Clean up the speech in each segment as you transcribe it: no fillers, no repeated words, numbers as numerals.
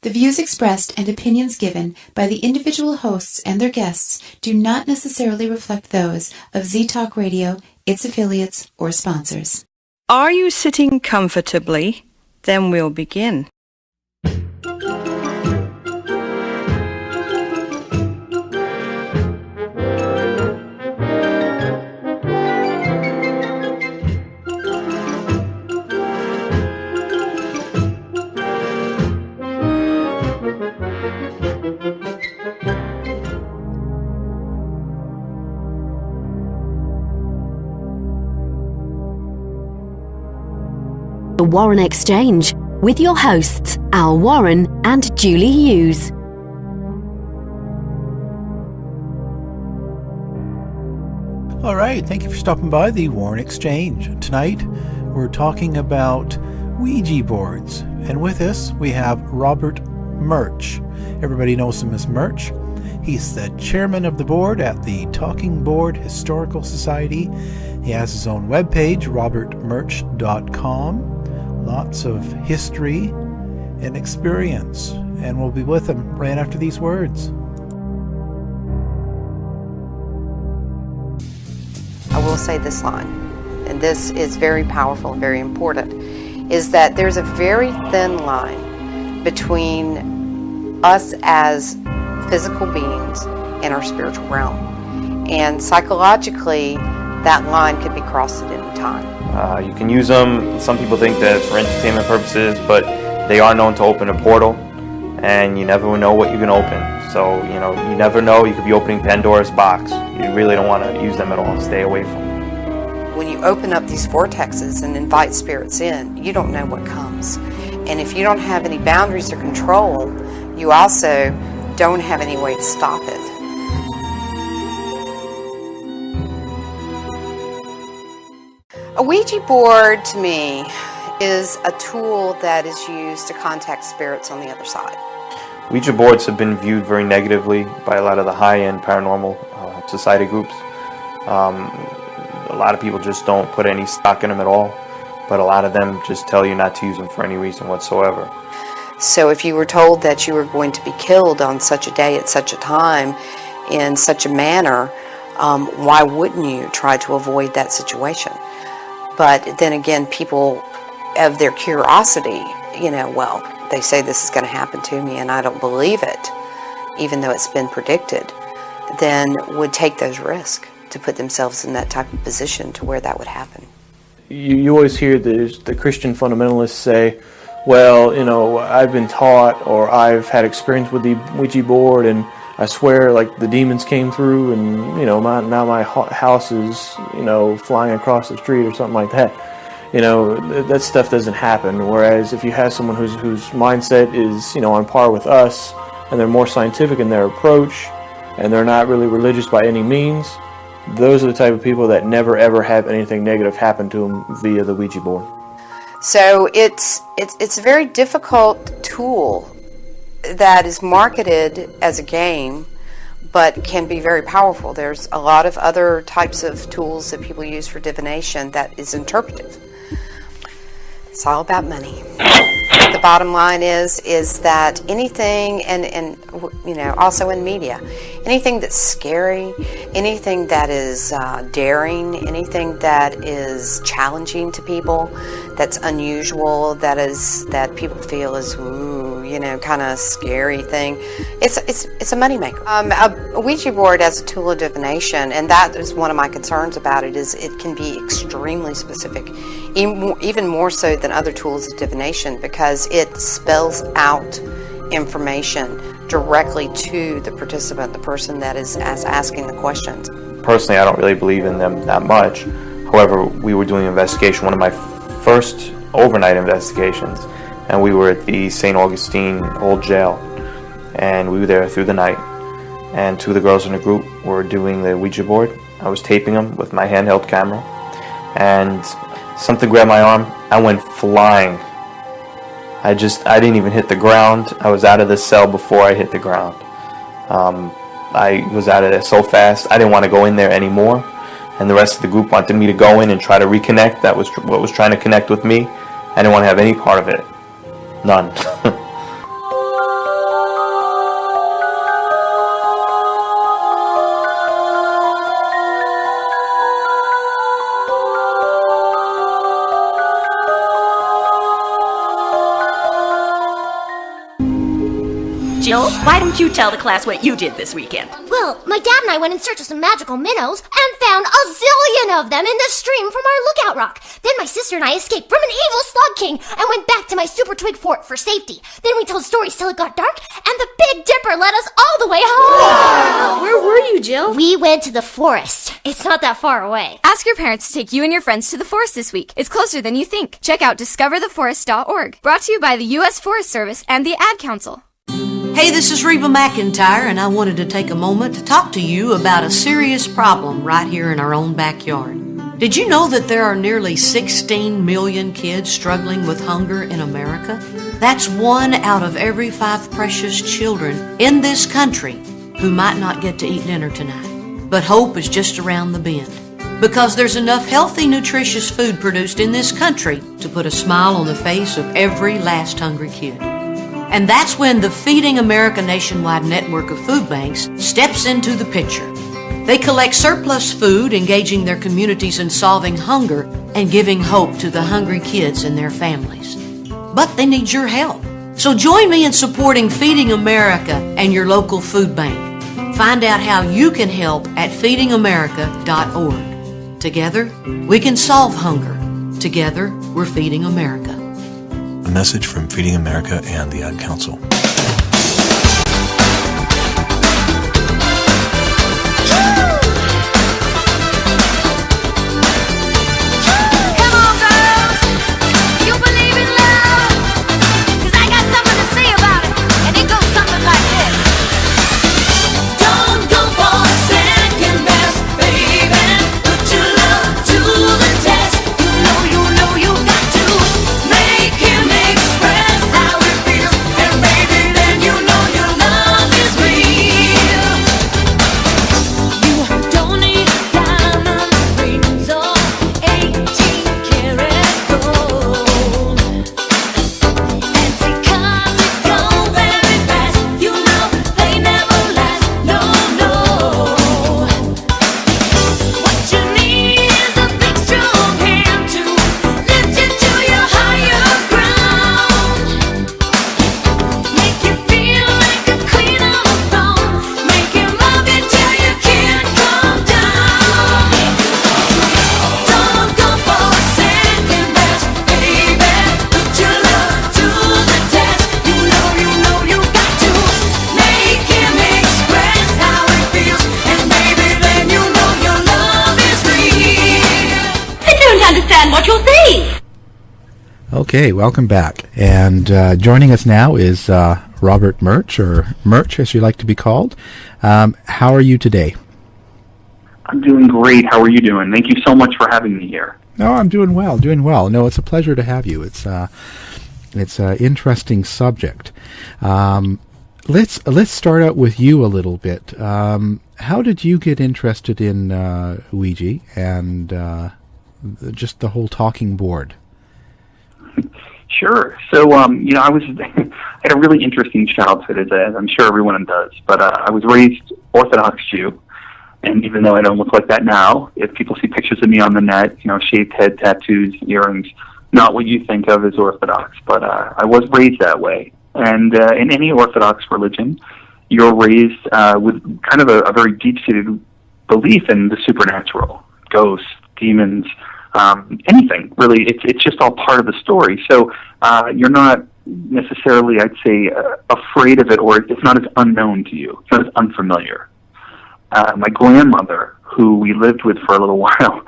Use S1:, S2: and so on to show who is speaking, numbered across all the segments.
S1: The views expressed and opinions given by the individual hosts and their guests do not necessarily reflect those of Z-Talk Radio, its affiliates, or sponsors.
S2: Are you sitting comfortably? Then we'll begin.
S3: The Warren Exchange with your hosts Al Warren and Julie Hughes.
S4: All right, thank you for stopping by the Warren Exchange. Tonight we're talking about Ouija boards, and with us we have Robert Murch. Everybody knows him as Murch. He's the chairman of the board at the Talking Board Historical Society. He has his own webpage, robertmurch.com. Lots of history and experience, and we'll be with him right after these words.
S5: I will say this line, and this is very powerful and very important, is that there's a very thin line between us as physical beings and our spiritual realm. And psychologically, that line could be crossed at any time.
S6: You can use them. Some people think that it's for entertainment purposes, but they are known to open a portal, and you never know what you can open. So, you never know. You could be opening Pandora's box. You really don't want to use them at all. Stay away from them.
S5: When you open up these vortexes and invite spirits in, you don't know what comes. And if you don't have any boundaries or control, you also don't have any way to stop it. A Ouija board, to me, is a tool that is used to contact spirits on the other side.
S6: Ouija boards have been viewed very negatively by a lot of the high-end paranormal society groups. A lot of people just don't put any stock in them at all, but a lot of them just tell you not to use them for any reason whatsoever.
S5: So if you were told that you were going to be killed on such a day at such a time in such a manner, why wouldn't you try to avoid that situation? But then again, people of their curiosity, they say this is going to happen to me and I don't believe it, even though it's been predicted, then would take those risks to put themselves in that type of position to where that would happen.
S7: You always hear the Christian fundamentalists say, well, I've been taught or I've had experience with the Ouija board and I swear like the demons came through and, now my house is, flying across the street or something like that. That stuff doesn't happen. Whereas if you have someone whose mindset is, on par with us and they're more scientific in their approach and they're not really religious by any means, those are the type of people that never ever have anything negative happen to them via the Ouija board.
S5: So it's a very difficult tool that is marketed as a game, but can be very powerful. There's a lot of other types of tools that people use for divination that is interpretive. It's all about money. The bottom line is that anything, and also in media, anything that's scary, anything that is daring, anything that is challenging to people, that's unusual, that people feel is kind of scary thing, it's a moneymaker. A Ouija board as a tool of divination, and that is one of my concerns about it, is it can be extremely specific, even more so than other tools of divination, because it spells out information directly to the participant, the person that is asking the questions.
S6: Personally, I don't really believe in them that much. However, we were doing an investigation, one of my first overnight investigations, and we were at the St. Augustine Old Jail, and we were there through the night, and two of the girls in the group were doing the Ouija board. I was taping them with my handheld camera, and something grabbed my arm. I went flying. I didn't even hit the ground. I was out of the cell before I hit the ground. I was out of there so fast. I didn't want to go in there anymore, and the rest of the group wanted me to go in and try to reconnect. That was what was trying to connect with me. I didn't want to have any part of it. None.
S8: Jill, why don't you tell the class what you did this weekend?
S9: Well, my dad and I went in search of some magical minnows and found a zillion of them in the stream from our lookout rock. Then my sister and I escaped from an evil slug king and went back to my super twig fort for safety. Then we told stories till it got dark, and the Big Dipper led us all the way home.
S10: Wow. Where were you, Jill?
S9: We went to the forest. It's not that far away.
S11: Ask your parents to take you and your friends to the forest this week. It's closer than you think. Check out discovertheforest.org. Brought to you by the U.S. Forest Service and the Ad Council.
S12: Hey, this is Reba McIntyre, and I wanted to take a moment to talk to you about a serious problem right here in our own backyard. Did you know that there are nearly 16 million kids struggling with hunger in America? That's 1 out of every 5 precious children in this country who might not get to eat dinner tonight. But hope is just around the bend, because there's enough healthy, nutritious food produced in this country to put a smile on the face of every last hungry kid. And that's when the Feeding America nationwide network of food banks steps into the picture. They collect surplus food, engaging their communities in solving hunger and giving hope to the hungry kids and their families. But they need your help. So join me in supporting Feeding America and your local food bank. Find out how you can help at feedingamerica.org. Together, we can solve hunger. Together, we're Feeding America.
S13: A message from Feeding America and the Ad Council.
S4: Okay, welcome back. And joining us now is Robert Murch, or Murch as you like to be called. How are you today?
S14: I'm doing great. How are you doing? Thank you so much for having me here.
S4: No, I'm doing well, doing well. No, it's a pleasure to have you. It's an interesting subject. Let's start out with you a little bit. How did you get interested in Ouija and just the whole talking board?
S14: Sure. So, I had a really interesting childhood, as I'm sure everyone does. But I was raised Orthodox Jew, and even though I don't look like that now, if people see pictures of me on the net, shaved head, tattoos, earrings, not what you think of as Orthodox. But I was raised that way. And in any Orthodox religion, you're raised with kind of a very deep-seated belief in the supernatural, ghosts, demons, anything really. It's just all part of the story. So you're not necessarily, I'd say, afraid of it, or it's not as unknown to you. It's not as unfamiliar. My grandmother, who we lived with for a little while,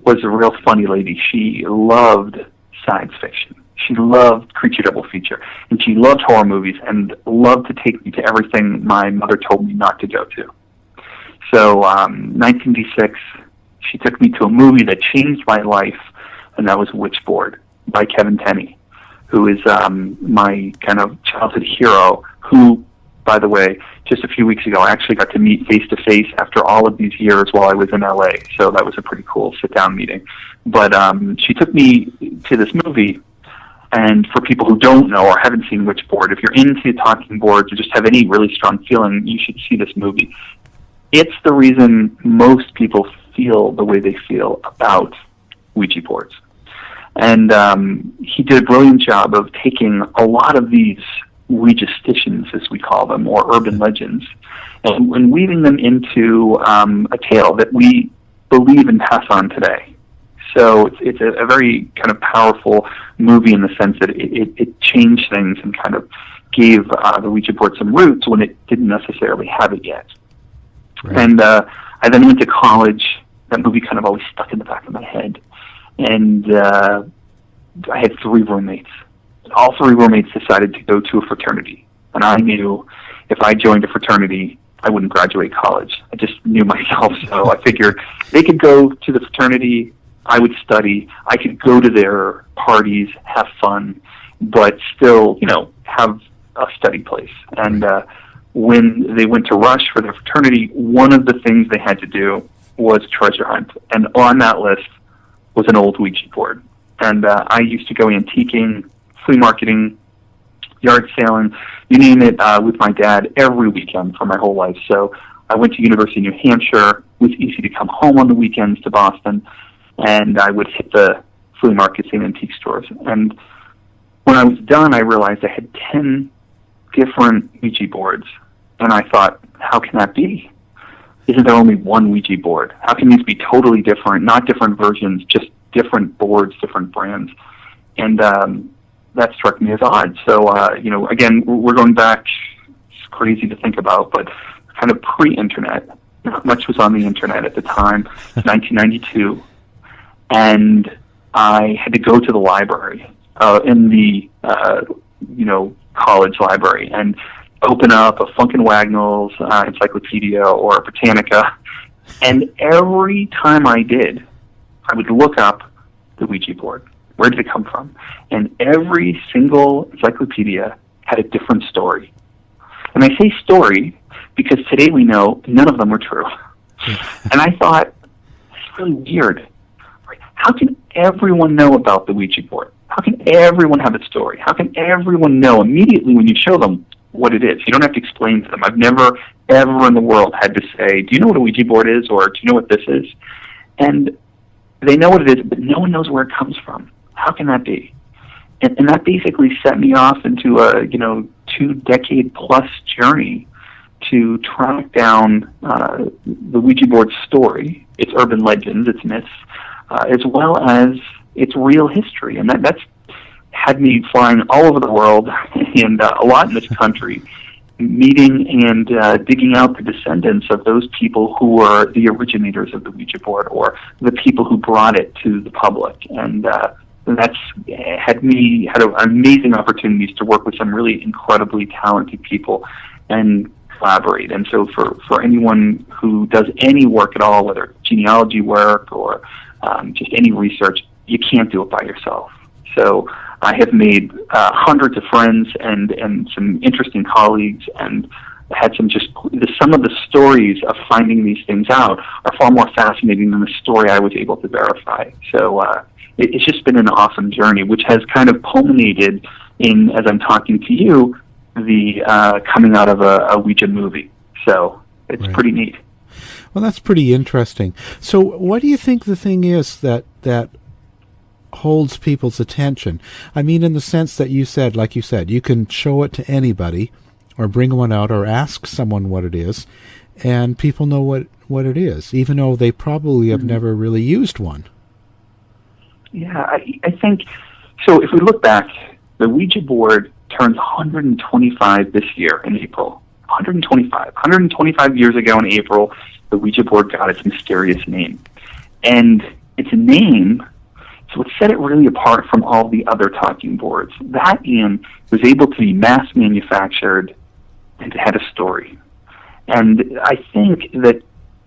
S14: was a real funny lady. She loved science fiction. She loved creature double feature, and she loved horror movies, and loved to take me to everything my mother told me not to go to. So 1986. She took me to a movie that changed my life, and that was Witchboard by Kevin Tenney, who is my kind of childhood hero, who, by the way, just a few weeks ago, I actually got to meet face-to-face after all of these years while I was in L.A., so that was a pretty cool sit-down meeting. But she took me to this movie, and for people who don't know or haven't seen Witchboard, if you're into talking boards or just have any really strong feeling, you should see this movie. It's the reason most people feel the way they feel about Ouija boards. And he did a brilliant job of taking a lot of these Ouija-stitions, as we call them, or urban legends, and weaving them into a tale that we believe and pass on today. So it's a very kind of powerful movie in the sense that it changed things and kind of gave the Ouija board some roots when it didn't necessarily have it yet. Right. And I then went to college. That movie kind of always stuck in the back of my head. And I had 3 roommates. All 3 roommates decided to go to a fraternity. And I knew if I joined a fraternity, I wouldn't graduate college. I just knew myself. So I figured they could go to the fraternity, I would study, I could go to their parties, have fun, but still, have a study place. And when they went to Rush for their fraternity, one of the things they had to do was treasure hunt. And on that list was an old Ouija board. And I used to go antiquing, flea marketing, yard sailing, you name it, with my dad every weekend for my whole life. So I went to University of New Hampshire. It was easy to come home on the weekends to Boston, and I would hit the flea markets and antique stores. And when I was done, I realized I had 10 different Ouija boards. And I thought, how can that be? Isn't there only one Ouija board? How can these be totally different, not different versions, just different boards, different brands? And that struck me as odd. So, again, we're going back, it's crazy to think about, but kind of pre-internet. Not much was on the internet at the time, 1992. And I had to go to the library, in the, college library, and open up a Funkin' Wagnalls encyclopedia or a Britannica. And every time I did, I would look up the Ouija board. Where did it come from? And every single encyclopedia had a different story. And I say story because today we know none of them were true. And I thought, that's really weird. How can everyone know about the Ouija board? How can everyone have a story? How can everyone know immediately when you show them what it is? You don't have to explain to them. I've never, ever in the world had to say, do you know what a Ouija board is, or do you know what this is? And they know what it is, but no one knows where it comes from. How can that be? And that basically set me off into a 2-decade-plus journey to track down the Ouija board story, its urban legends, its myths, as well as its real history. And that's had me flying all over the world and a lot in this country, meeting and digging out the descendants of those people who were the originators of the Ouija board, or the people who brought it to the public. And that's had amazing opportunities to work with some really incredibly talented people and collaborate. And so for anyone who does any work at all, whether it's genealogy work or just any research, you can't do it by yourself. So I have made hundreds of friends and some interesting colleagues, and had some of the stories of finding these things out are far more fascinating than the story I was able to verify. So it's just been an awesome journey, which has kind of culminated in, as I'm talking to you, the coming out of a Ouija movie. So it's pretty neat.
S4: Well, that's pretty interesting. So what do you think the thing is that holds people's attention? I mean, in the sense that like you said, you can show it to anybody, or bring one out, or ask someone what it is, and people know what it is, even though they probably have never really used one.
S14: Yeah, I think, so if we look back, the Ouija board turns 125 this year in April. 125 years ago in April, the Ouija board got its mysterious name. And its name, so it set it really apart from all the other talking boards. That and was able to be mass manufactured, and it had a story. And I think that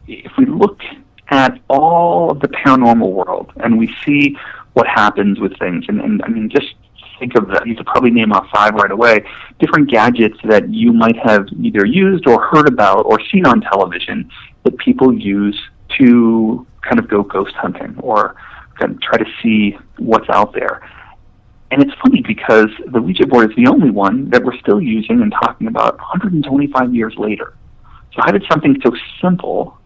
S14: if we look at all of the paranormal world and we see what happens with things, and I mean, just think of that. You could probably name off 5 right away, different gadgets that you might have either used or heard about or seen on television that people use to kind of go ghost hunting or kind of try to see what's out there. And it's funny because the Ouija board is the only one that we're still using and talking about 125 years later. So how did something so simple,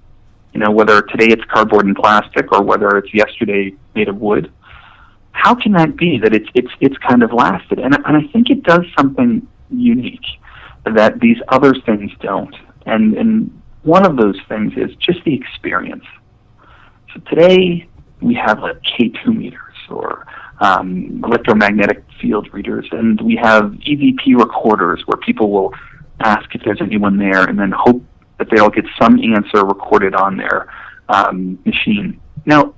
S14: whether today it's cardboard and plastic or whether it's yesterday made of wood, how can that be that it's kind of lasted? And I think it does something unique that these other things don't. And one of those things is just the experience. So today we have like K2 meters or electromagnetic field readers, and we have EVP recorders where people will ask if there's anyone there and then hope that they'll get some answer recorded on their machine. Now,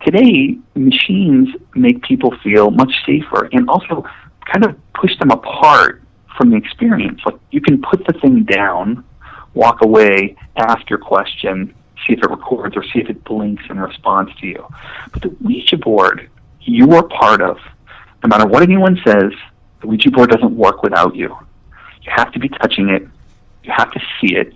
S14: today, machines make people feel much safer and also kind of push them apart from the experience. Like, you can put the thing down, walk away, ask your question, see if it records or see if it blinks in response to you. But the Ouija board, you are part of. No matter what anyone says, the Ouija board doesn't work without you. You have to be touching it. You have to see it.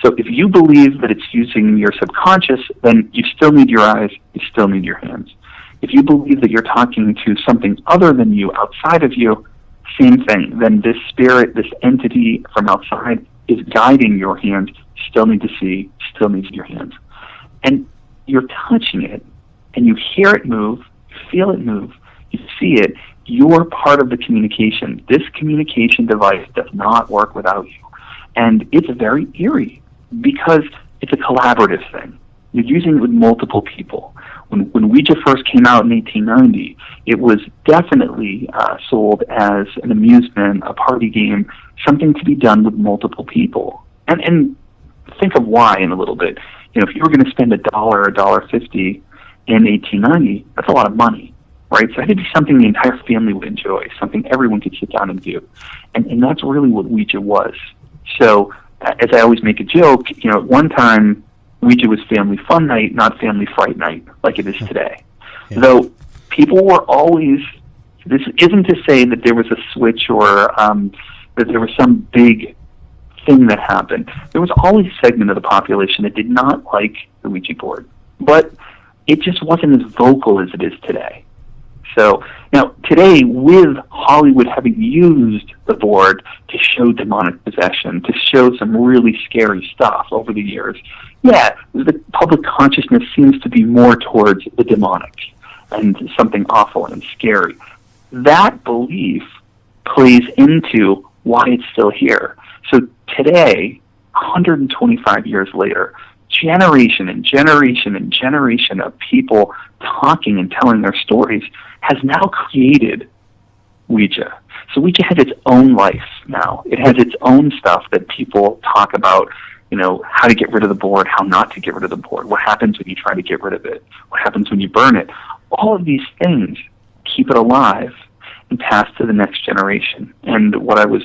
S14: So if you believe that it's using your subconscious, then you still need your eyes, you still need your hands. If you believe that you're talking to something other than you, outside of you, same thing. Then this spirit, this entity from outside is guiding your hands. You still need to see, still needs your hands. And you're touching it, and you hear it move, you feel it move, you see it. You're part of the communication. This communication device does not work without you. And it's very eerie because it's a collaborative thing. You're using it with multiple people. When Ouija first came out in 1890, it was definitely sold as an amusement, a party game, something to be done with multiple people. And think of why in a little bit. You know, if you were going to spend $1 or $1.50 in 1890, that's a lot of money, right? So it had to be something the entire family would enjoy, something everyone could sit down and do. And that's really what Ouija was. So, as I always make a joke, you know, at one time, Ouija was family fun night, not family fright night, like it is today. Yeah. Though people were always, this isn't to say that there was a switch or that there was some big thing that happened. There was always a segment of the population that did not like the Ouija board. But it just wasn't as vocal as it is today. So now today, with Hollywood having used the board to show demonic possession, to show some really scary stuff over the years, yeah, the public consciousness seems to be more towards the demonic and something awful and scary. That belief plays into why it's still here. So today, 125 years later, generation and generation and generation of people talking and telling their stories has now created Ouija. So Ouija has its own life now. It has its own stuff that people talk about, you know, how to get rid of the board, how not to get rid of the board, what happens when you try to get rid of it, what happens when you burn it. All of these things keep it alive and pass to the next generation. And what I was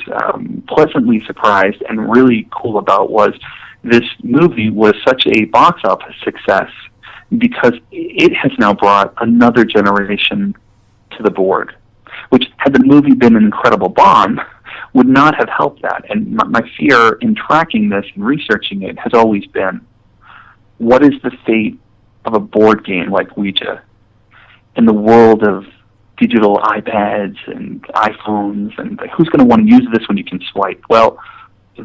S14: pleasantly surprised and really cool about was this movie was such a box office success because it has now brought another generation to the board, which, had the movie been an incredible bomb, would not have helped that. And my fear in tracking this and researching it has always been, what is the fate of a board game like Ouija in the world of digital iPads and iPhones, and who's going to want to use this when you can swipe? Well,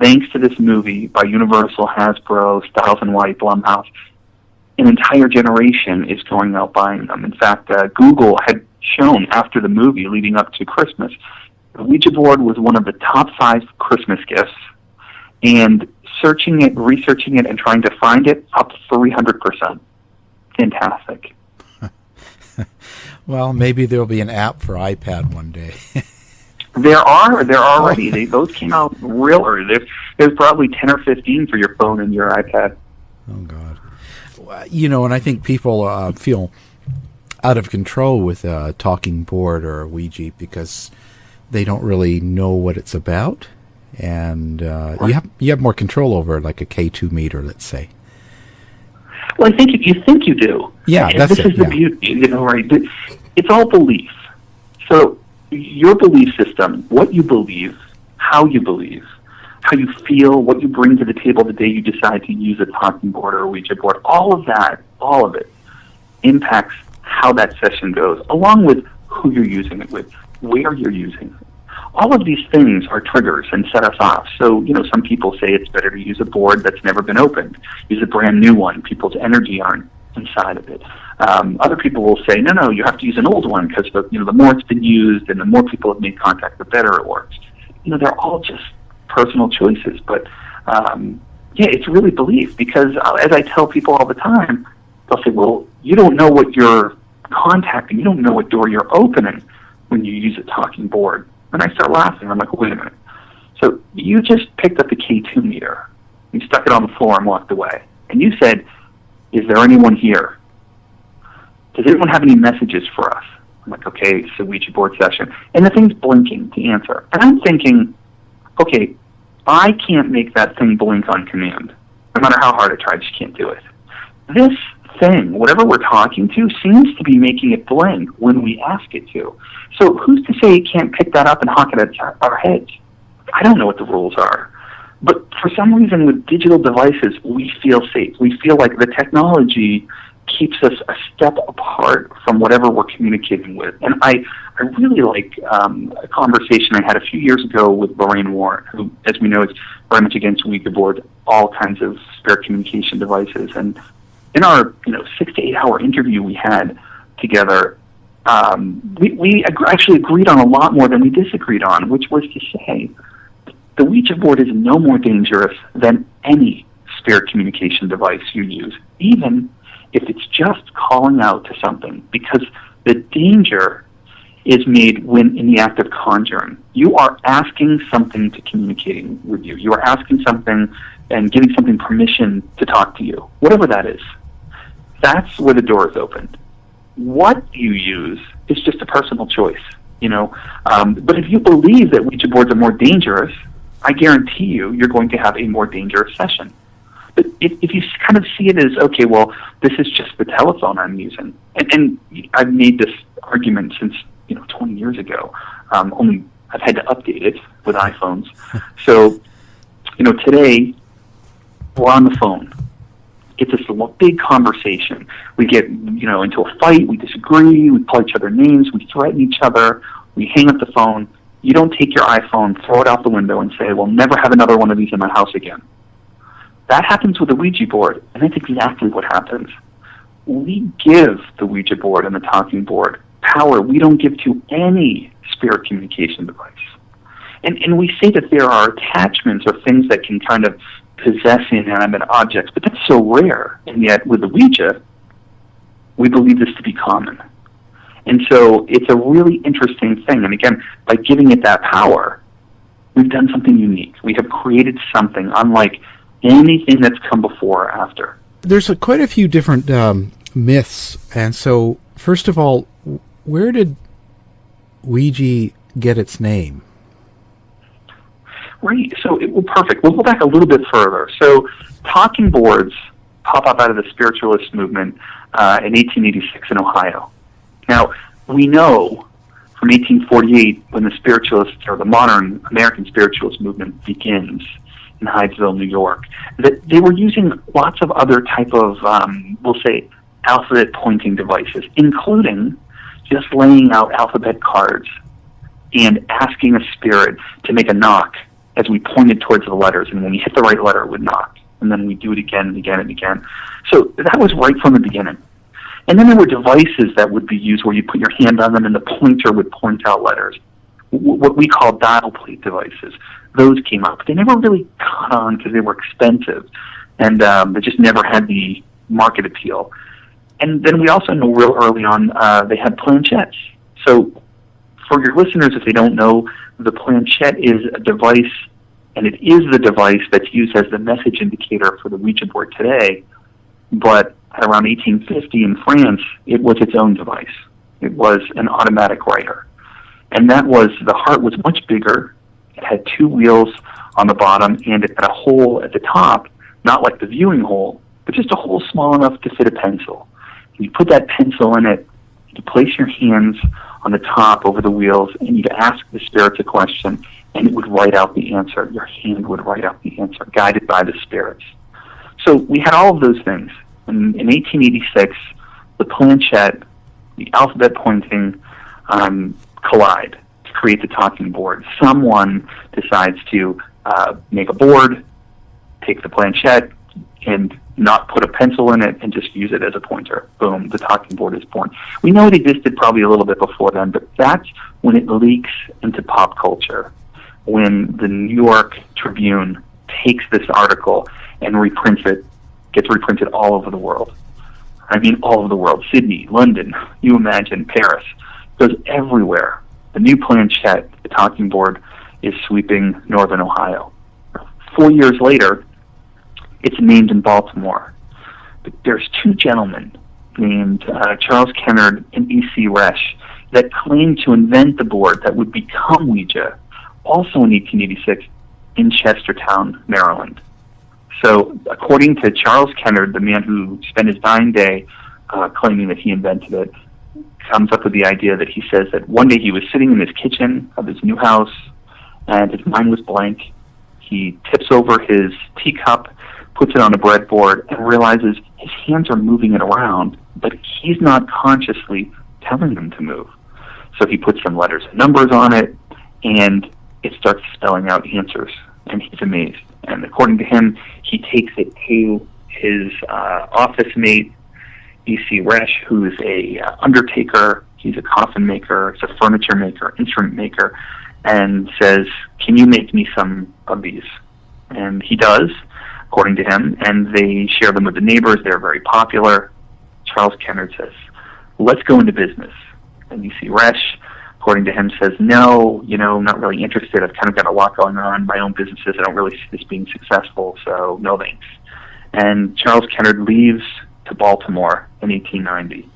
S14: thanks to this movie by Universal, Hasbro, Styles & White, Blumhouse, an entire generation is going out buying them. In fact, Google had shown after the movie, leading up to Christmas, the Ouija board was one of the top 5 Christmas gifts, and searching it, researching it, and trying to find it, up 300%. Fantastic.
S4: Well, maybe there'll be an app for iPad one day.
S14: There are already. Those came out real early. There's probably 10 or 15 for your phone and your iPad.
S4: Oh, God. You know, and I think people feel out of control with a talking board or a Ouija because they don't really know what it's about, and right. you have more control over it, like a K2 meter, let's say.
S14: Well, I think you think you do.
S4: Yeah,
S14: and
S4: that's
S14: this is the beauty, you know, right? It's all belief. So your belief system, what you believe, how you feel, what you bring to the table the day you decide to use a talking board or a Ouija board, all of it impacts how that session goes, along with who you're using it with, where you're using it. All of these things are triggers and set us off. So, you know, some people say it's better to use a board that's never been opened. Use a brand new one. People's energy aren't inside of it. Other people will say, no, you have to use an old one because the more it's been used and the more people have made contact, the better it works. they're all just personal choices. But yeah, it's really belief, because as I tell people all the time, they'll say, well, you don't know what you're contacting, you don't know what door you're opening when you use a talking board. And I start laughing. I'm like, wait a minute. So you just picked up the K2 meter, you stuck it on the floor and walked away. And you said, is there anyone here? Does anyone have any messages for us? I'm like, okay, it's a Ouija board session. And the thing's blinking to answer. And I'm thinking, okay, I can't make that thing blink on command. No matter how hard I try, I just can't do it. This thing, whatever we're talking to, seems to be making it blink when we ask it to. So who's to say it can't pick that up and hawk it at our heads? I don't know what the rules are. But for some reason with digital devices, we feel safe. We feel like the technology keeps us a step apart from whatever we're communicating with. And I really like a conversation I had a few years ago with Lorraine Warren, who, as we know, is very much against Ouija board, all kinds of spirit communication devices. And in our 6 to 8 hour interview we had together, we actually agreed on a lot more than we disagreed on, which was to say the Ouija board is no more dangerous than any spirit communication device you use, even if it's just calling out to something, because the danger is made when in the act of conjuring. You are asking something to communicating with you. You are asking something and giving something permission to talk to you, whatever that is. That's where the door is opened. What you use is just a personal choice, But if you believe that Ouija boards are more dangerous, I guarantee you're going to have a more dangerous session. But if you kind of see it as, okay, well, this is just the telephone I'm using. And I've made this argument since, 20 years ago. Only I've had to update it with iPhones. So, today we're on the phone. It's this big conversation. We get, into a fight, we disagree, we call each other names, we threaten each other, we hang up the phone. You don't take your iPhone, throw it out the window, and say, we'll never have another one of these in my house again. That happens with the Ouija board, and that's exactly what happens. We give the Ouija board and the talking board power we don't give to any spirit communication device. And we say that there are attachments or things that can kind of possess inanimate objects, but that's so rare. And yet with the Ouija, we believe this to be common. And so it's a really interesting thing. And again, by giving it that power, we've done something unique. We have created something unlike anything that's come before or after.
S4: There's quite a few different myths. And so, first of all, where did Ouija get its name?
S14: Right. So, perfect. We'll go back a little bit further. So, talking boards pop up out of the spiritualist movement in 1886 in Ohio. Now, we know from 1848, when the spiritualist or the modern American spiritualist movement begins in Hydesville, New York, that they were using lots of other type of, we'll say, alphabet pointing devices, including just laying out alphabet cards and asking a spirit to make a knock as we pointed towards the letters, and when we hit the right letter, it would knock. And then we do it again and again and again. So that was right from the beginning. And then there were devices that would be used where you put your hand on them and the pointer would point out letters, what we call dial plate devices. Those came out, but they never really caught on because they were expensive, and they just never had the market appeal. And then we also know real early on they had planchettes. So for your listeners, if they don't know, the planchette is a device, and it is the device that's used as the message indicator for the Ouija board today. But at around 1850 in France, it was its own device. It was an automatic writer. And the heart was much bigger. It had two wheels on the bottom, and it had a hole at the top, not like the viewing hole, but just a hole small enough to fit a pencil. And you put that pencil in it, you place your hands on the top over the wheels, and you'd ask the spirits a question, and it would write out the answer. Your hand would write out the answer, guided by the spirits. So we had all of those things. In 1886, the planchette, the alphabet pointing, collide to create the talking board. Someone decides to make a board, take the planchette, and not put a pencil in it and just use it as a pointer. Boom, the talking board is born. We know it existed probably a little bit before then, but that's when it leaks into pop culture. when the New York Tribune takes this article and reprints it, gets reprinted all over the world. I mean, all over the world. Sydney, London, you imagine, Paris. It goes everywhere. The new planchette, the talking board, is sweeping northern Ohio. 4 years later, it's named in Baltimore. But there's two gentlemen named Charles Kennard and E.C. Resch that claimed to invent the board that would become Ouija, also in 1886, in Chestertown, Maryland. So, according to Charles Kennard, the man who spent his dying day claiming that he invented it, comes up with the idea that he says that one day he was sitting in his kitchen of his new house, and his mind was blank. He tips over his teacup, puts it on a breadboard, and realizes his hands are moving it around, but he's not consciously telling them to move. So he puts some letters and numbers on it, and it starts spelling out answers, and he's amazed. And according to him, he takes it to his office mate, E.C. Resch, who is a undertaker. He's a coffin maker, he's a furniture maker, instrument maker, and says, "Can you make me some of these?" And he does, according to him, and they share them with the neighbors. They're very popular. Charles Kennard says, "Let's go into business." And E.C. Resch, according to him, says, "No, I'm not really interested. I've kind of got a lot going on, my own businesses. I don't really see this being successful, so no thanks." And Charles Kennard leaves to Baltimore in 1890.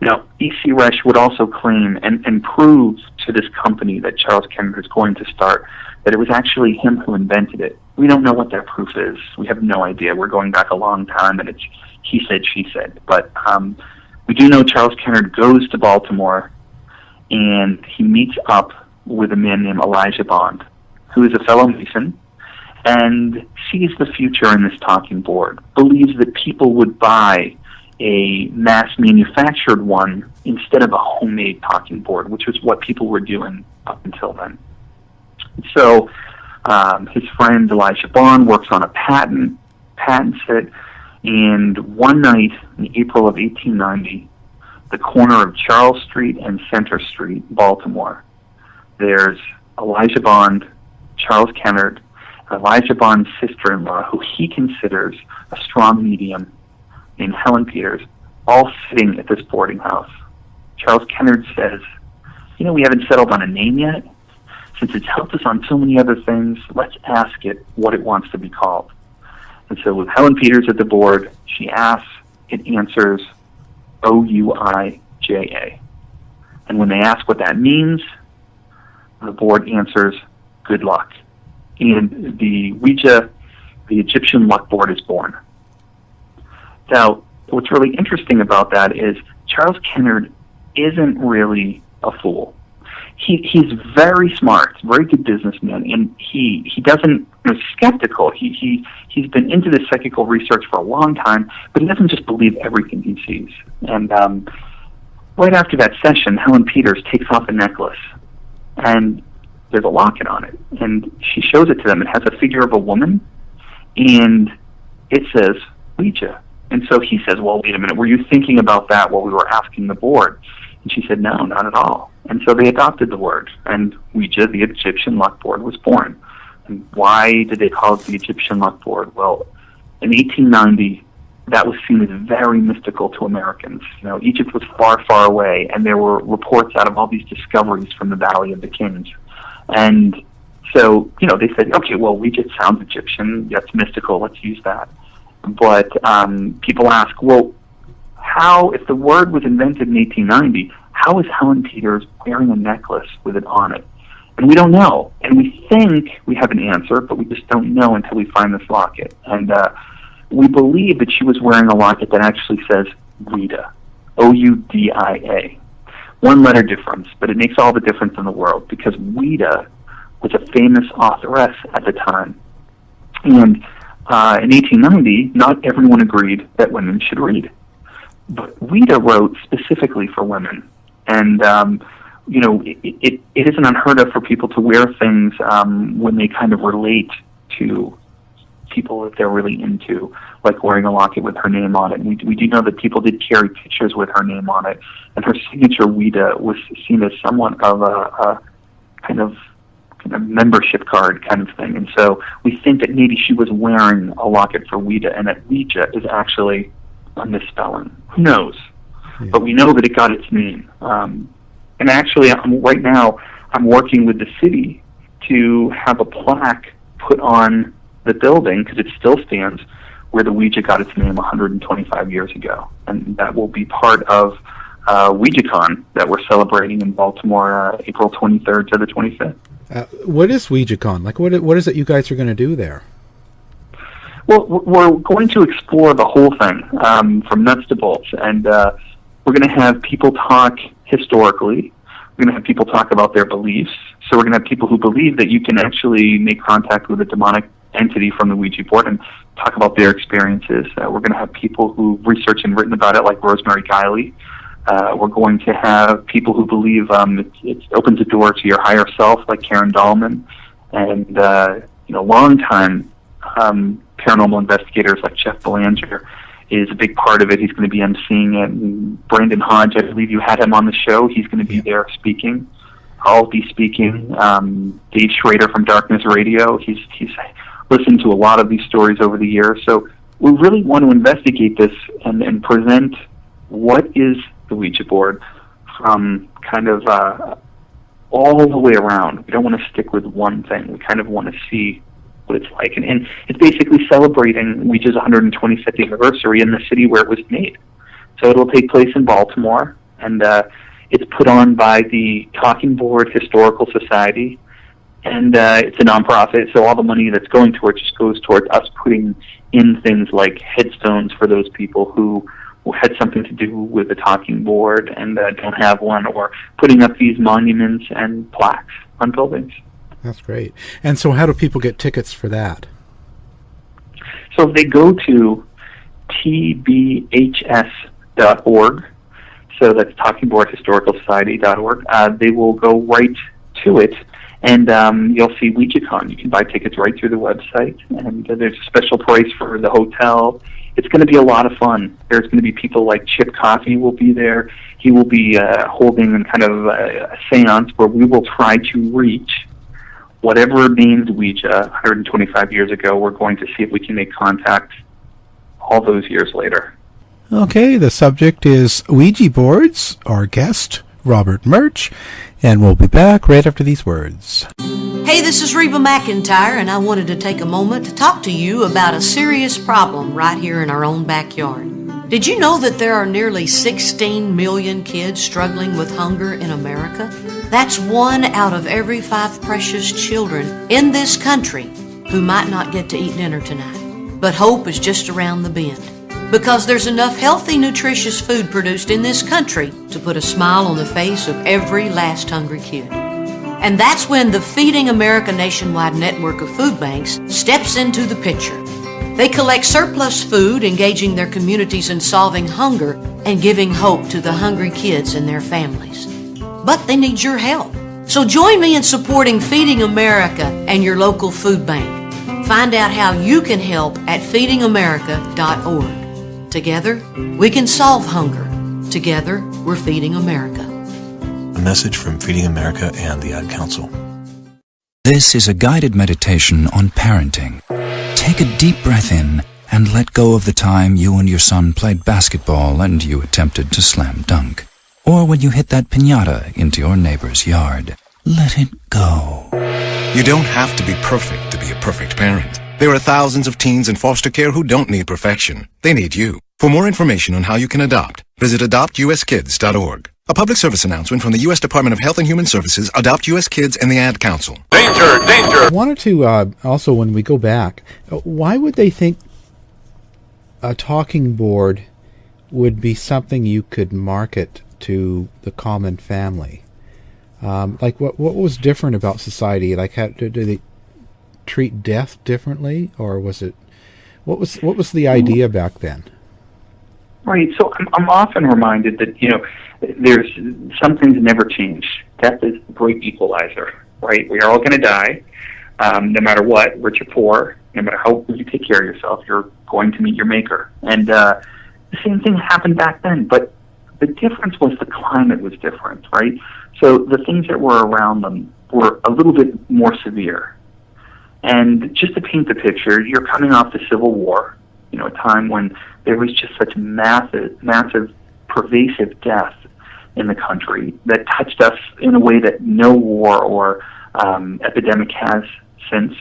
S14: Now, E.C. Resch would also claim and prove to this company that Charles Kennard is going to start that it was actually him who invented it. We don't know what that proof is. We have no idea. We're going back a long time, and it's he said, she said. But we do know Charles Kennard goes to Baltimore, and he meets up with a man named Elijah Bond, who is a fellow Mason, and sees the future in this talking board, believes that people would buy a mass-manufactured one instead of a homemade talking board, which was what people were doing up until then. So his friend Elijah Bond works on a patents it, and one night in April of 1890, the corner of Charles Street and Center Street, Baltimore, there's Elijah Bond, Charles Kennard, Elijah Bond's sister-in-law, who he considers a strong medium, named Helen Peters, all sitting at this boarding house. Charles Kennard says, "We haven't settled on a name yet. Since it's helped us on so many other things, let's ask it what it wants to be called." And so with Helen Peters at the board, she asks, it answers Ouija. And when they ask what that means, the board answers, "Good luck." And the Ouija, the Egyptian luck board, is born. Now, what's really interesting about that is Charles Kennard isn't really a fool. He's very smart, very good businessman, and he doesn't, skeptical. He's been into this psychical research for a long time, but he doesn't just believe everything he sees. And right after that session, Helen Peters takes off a necklace, and there's a locket on it, and she shows it to them. It has a figure of a woman, and it says Ouija. And so he says, "Well, wait a minute, were you thinking about that while we were asking the board?" And she said, "No, not at all." And so they adopted the word, and Ouija, the Egyptian luck board, was born. And why did they call it the Egyptian luck board? Well, in 1890, that was seen as very mystical to Americans. Egypt was far, far away, and there were reports out of all these discoveries from the Valley of the Kings. And so, they said, okay, well, Ouija sounds Egyptian, that's mystical, let's use that. But people ask, well, how, if the word was invented in 1890, how is Helen Peters wearing a necklace with it on it? And we don't know. And we think we have an answer, but we just don't know until we find this locket. And we believe that she was wearing a locket that actually says Ouida, O-U-D-I-A. One letter difference, but it makes all the difference in the world, because Ouida was a famous authoress at the time. And in 1890, not everyone agreed that women should read. But Ouida wrote specifically for women. And, it isn't unheard of for people to wear things when they kind of relate to people that they're really into, like wearing a locket with her name on it. And we do know that people did carry pictures with her name on it. And her signature Ouida was seen as somewhat of a kind of kind of membership card kind of thing. And so we think that maybe she was wearing a locket for Ouija, and that Ouija is actually a misspelling. Who knows? Yeah. But we know that it got its name. And actually, right now, I'm working with the city to have a plaque put on the building, because it still stands, where the Ouija got its name 125 years ago. And that will be part of Ouija Con that we're celebrating in Baltimore, April 23rd to the 25th.
S4: What is Ouija Con? Like, what is it you guys are going to do there?
S14: Well, we're going to explore the whole thing, from nuts to bolts. And we're going to have people talk historically. We're going to have people talk about their beliefs. So we're going to have people who believe that you can actually make contact with a demonic entity from the Ouija board and talk about their experiences. We're going to have people who've researched and written about it, like Rosemary Guiley. We're going to have people who believe it opens a door to your higher self, like Karen Dahlman, and long-time paranormal investigators like Jeff Belanger is a big part of it. He's going to be emceeing it. And Brandon Hodge, I believe you had him on the show. He's going to be there speaking. I'll be speaking. Dave Schrader from Darkness Radio. He's listened to a lot of these stories over the years. So we really want to investigate this and present what is the Ouija board from kind of all the way around. We don't want to stick with one thing. We kind of want to see what it's like. And it's basically celebrating Ouija's 125th anniversary in the city where it was made. So it'll take place in Baltimore, and it's put on by the Talking Board Historical Society, and it's a nonprofit, so all the money that's going towards just goes towards us putting in things like headstones for those people who had something to do with the Talking Board and don't have one, or putting up these monuments and plaques on buildings.
S4: That's great. And so how do people get tickets for that?
S14: So if they go to tbhs.org, so that's Talking Board Historical Society.org, they will go right to it, and you'll see Ouija Con. You can buy tickets right through the website, and there's a special price for the hotel. It's going to be a lot of fun. There's going to be people like Chip Coffey will be there. He will be holding kind of a seance where we will try to reach whatever named Ouija 125 years ago. We're going to see if we can make contact all those years later.
S4: Okay, the subject is Ouija boards. Our guest, Robert Murch, and we'll be back right after these words.
S12: Hey, this is Reba McEntire, and I wanted to take a moment to talk to you about a serious problem right here in our own backyard. Did you know that there are nearly 16 million kids struggling with hunger in America? That's 1 out of every 5 precious children in this country who might not get to eat dinner tonight. But hope is just around the bend, because there's enough healthy, nutritious food produced in this country to put a smile on the face of every last hungry kid. And that's when the Feeding America nationwide network of food banks steps into the picture. They collect surplus food, engaging their communities in solving hunger and giving hope to the hungry kids and their families. But they need your help. So join me in supporting Feeding America and your local food bank. Find out how you can help at feedingamerica.org. Together, we can solve hunger. Together, we're Feeding America.
S13: A message from Feeding America and the Ad Council.
S15: This is a guided meditation on parenting. Take a deep breath in and let go of the time you and your son played basketball and you attempted to slam dunk. Or when you hit that piñata into your neighbor's yard. Let it go.
S16: You don't have to be perfect to be a perfect parent. There are thousands of teens in foster care who don't need perfection. They need you. For more information on how you can adopt, visit adoptuskids.org. A public service announcement from the U.S. Department of Health and Human Services, Adopt U.S. Kids, and the Ad Council.
S4: Danger! Danger! I wanted to, also, when we go back, why would they think a talking board would be something you could market to the common family? Like, what was different about society? Like, how, do they treat death differently, or was it... What was the idea back then?
S14: Right. So I'm often reminded that, there's some things never change. Death is the great equalizer, right? We are all going to die, no matter what, rich or poor, no matter how you take care of yourself, you're going to meet your maker. And the same thing happened back then, but the difference was the climate was different, right? So the things that were around them were a little bit more severe. And just to paint the picture, you're coming off the Civil War, a time when there was just such massive, pervasive death in the country that touched us in a way that no war or epidemic has since.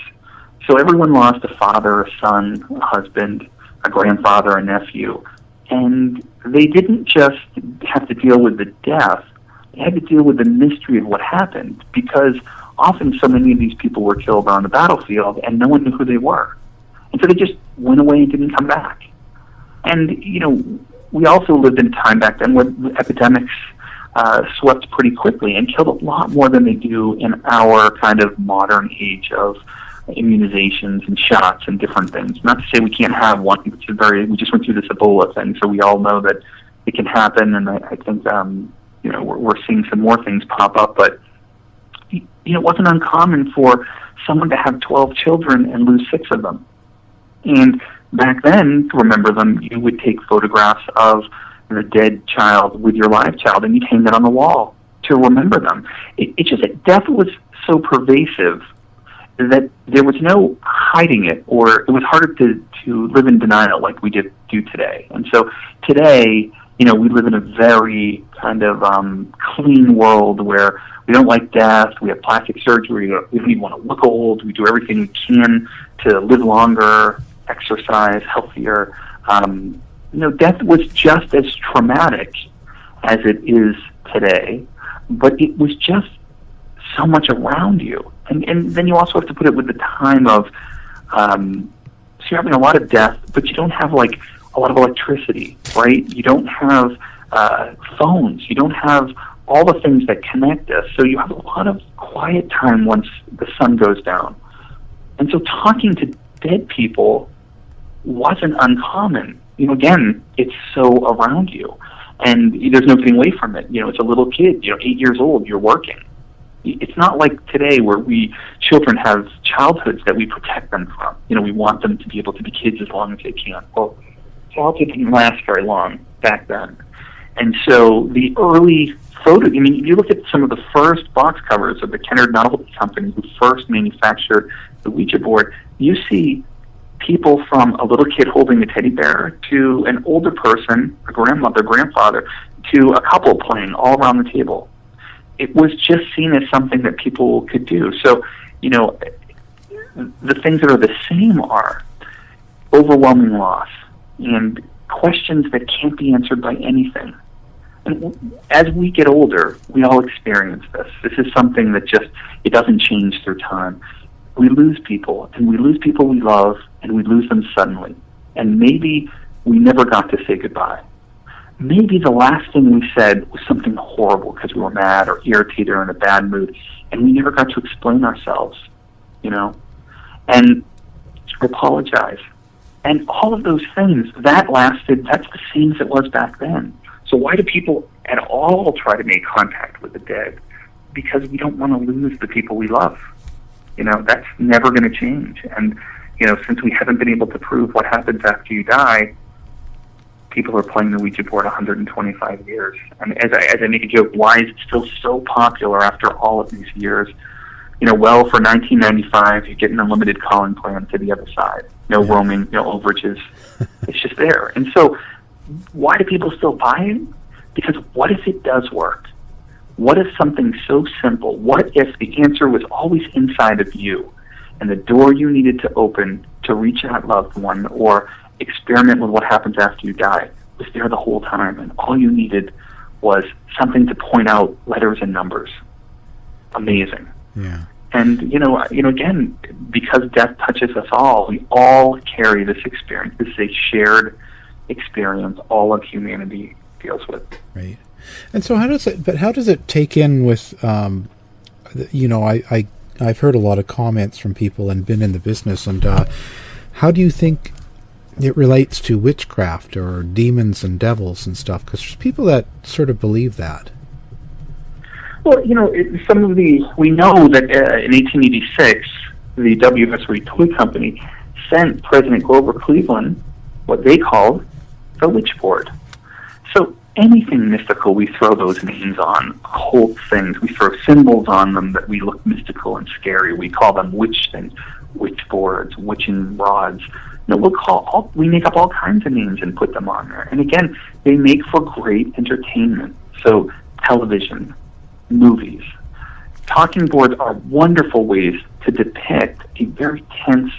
S14: So everyone lost a father, a son, a husband, a grandfather, a nephew. And they didn't just have to deal with the death, they had to deal with the mystery of what happened, because often so many of these people were killed on the battlefield and no one knew who they were. And so they just went away and didn't come back. And, we also lived in a time back then where epidemics swept pretty quickly and killed a lot more than they do in our kind of modern age of immunizations and shots and different things. Not to say we can't have one. We just went through this Ebola thing, so we all know that it can happen, and I think, we're seeing some more things pop up, but, it wasn't uncommon for someone to have 12 children and lose 6 of them. And back then, to remember them, you would take photographs of the dead child with your live child, and you'd hang that on the wall to remember them. It's just that death was so pervasive that there was no hiding it, or it was harder to live in denial like we do today. And so today, we live in a very kind of clean world where we don't like death, we have plastic surgery, we don't even want to look old, we do everything we can to live longer, exercise, healthier. Death was just as traumatic as it is today, but it was just so much around you. And then you also have to put it with the time of, so you're having a lot of death, but you don't have like a lot of electricity, right? You don't have phones, you don't have all the things that connect us, so you have a lot of quiet time once the sun goes down. And so talking to dead people wasn't uncommon. Again, it's so around you, and there's no getting away from it. It's a little kid, 8 years old, you're working. It's not like today where children have childhoods that we protect them from. We want them to be able to be kids as long as they can. Well, childhood didn't last very long back then. And so the early photo, if you look at some of the first box covers of the Kennard Novelty Company who first manufactured the Ouija board, you see people from a little kid holding a teddy bear to an older person, a grandmother, grandfather, to a couple playing all around the table. It was just seen as something that people could do. So, the things that are the same are overwhelming loss and questions that can't be answered by anything. And as we get older, we all experience this. This is something that it doesn't change through time. We lose people, and we lose people we love, and we lose them suddenly. And maybe we never got to say goodbye. Maybe the last thing we said was something horrible because we were mad or irritated or in a bad mood, and we never got to explain ourselves, and apologize. And all of those things, that's the same as it was back then. So why do people at all try to make contact with the dead? Because we don't want to lose the people we love. That's never going to change. And, since we haven't been able to prove what happens after you die, people are playing the Ouija board 125 years. And as I make a joke, why is it still so popular after all of these years? Well, for $19.95, you get an unlimited calling plan to the other side. No roaming, no overages. It's just there. And so why do people still buy it? Because what if it does work? What if something so simple, what if the answer was always inside of you, and the door you needed to open to reach that loved one or experiment with what happens after you die was there the whole time, and all you needed was something to point out letters and numbers? Amazing.
S4: Yeah.
S14: And, again, because death touches us all, we all carry this experience. This is a shared experience all of humanity deals with.
S4: Right. And so how does it take in with, I've heard a lot of comments from people and been in the business, and how do you think it relates to witchcraft or demons and devils and stuff? Because there's people that sort of believe that.
S14: Well, we know that in 1886, the WSRE Toy Company sent President Grover Cleveland what they called the Witchboard. So anything mystical, we throw those names on. Occult things, we throw symbols on them that we look mystical and scary. We call them witch things, witchboards, witching rods. We make up all kinds of names and put them on there. And again, they make for great entertainment. So television, movies. Talking boards are wonderful ways to depict a very tense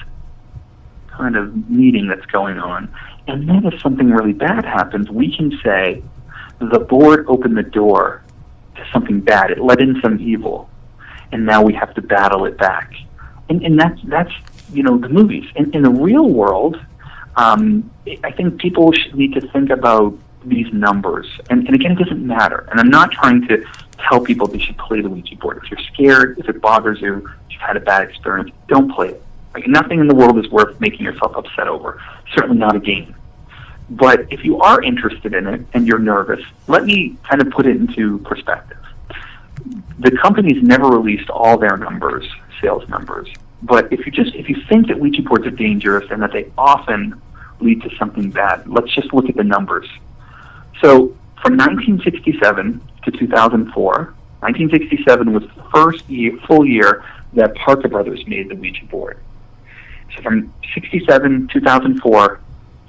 S14: kind of meeting that's going on. And then if something really bad happens, we can say, the board opened the door to something bad. It let in some evil. And now we have to battle it back. And that's the movies. In the real world, I think people should need to think about these numbers. And again, it doesn't matter. And I'm not trying to tell people they should play the Ouija board. If you're scared, if it bothers you, if you've had a bad experience, don't play it. Like, nothing in the world is worth making yourself upset over. Certainly not a game. But if you are interested in it and you're nervous, let me kind of put it into perspective. The companies never released all their numbers, sales numbers. But if you think that Ouija boards are dangerous and that they often lead to something bad, let's just look at the numbers. So from 1967 to 2004, 1967 was the first full year that Parker Brothers made the Ouija board. So from 67 to 2004,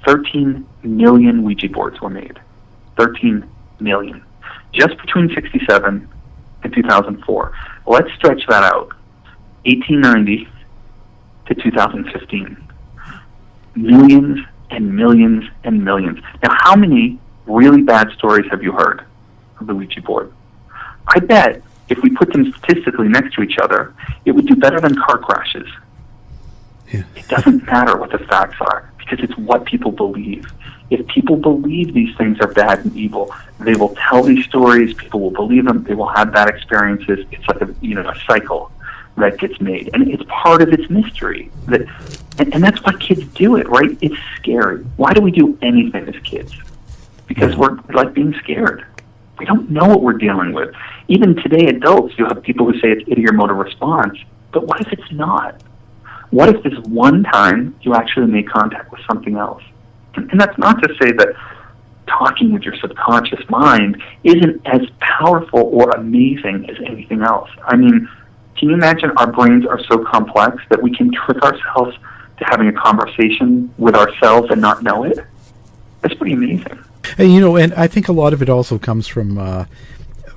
S14: 13 million Ouija boards were made. 13 million. Just between 67 and 2004. Let's stretch that out. 1890 to 2015. Millions and millions and millions. Now, how many really bad stories have you heard of the Ouija board? I bet if we put them statistically next to each other, it would do better than car crashes. Yeah. It doesn't matter what the facts are, because it's what people believe. If people believe these things are bad and evil, they will tell these stories, people will believe them, they will have bad experiences. It's like a cycle that gets made. And it's part of its mystery. And that's why kids do it, right? It's scary. Why do we do anything as kids? Because we're like being scared. We don't know what we're dealing with. Even today, adults, you have people who say it's ideomotor response, but what if it's not? What if this one time you actually make contact with something else? And that's not to say that talking with your subconscious mind isn't as powerful or amazing as anything else. I mean, can you imagine our brains are so complex that we can trick ourselves to having a conversation with ourselves and not know it? That's pretty amazing.
S4: And I think a lot of it also comes from,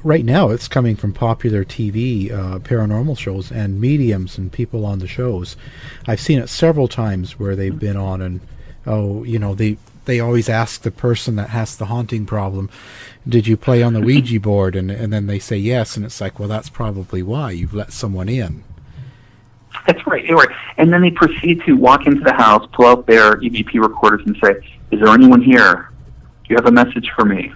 S4: right now it's coming from popular TV paranormal shows and mediums and people on the shows. I've seen it several times where they've been on and, they always ask the person that has the haunting problem, did you play on the Ouija board? And then they say yes, and it's like, well, that's probably why you've let someone in.
S14: That's right. And then they proceed to walk into the house, pull out their EVP recorders and say, is there anyone here? Do you have a message for me?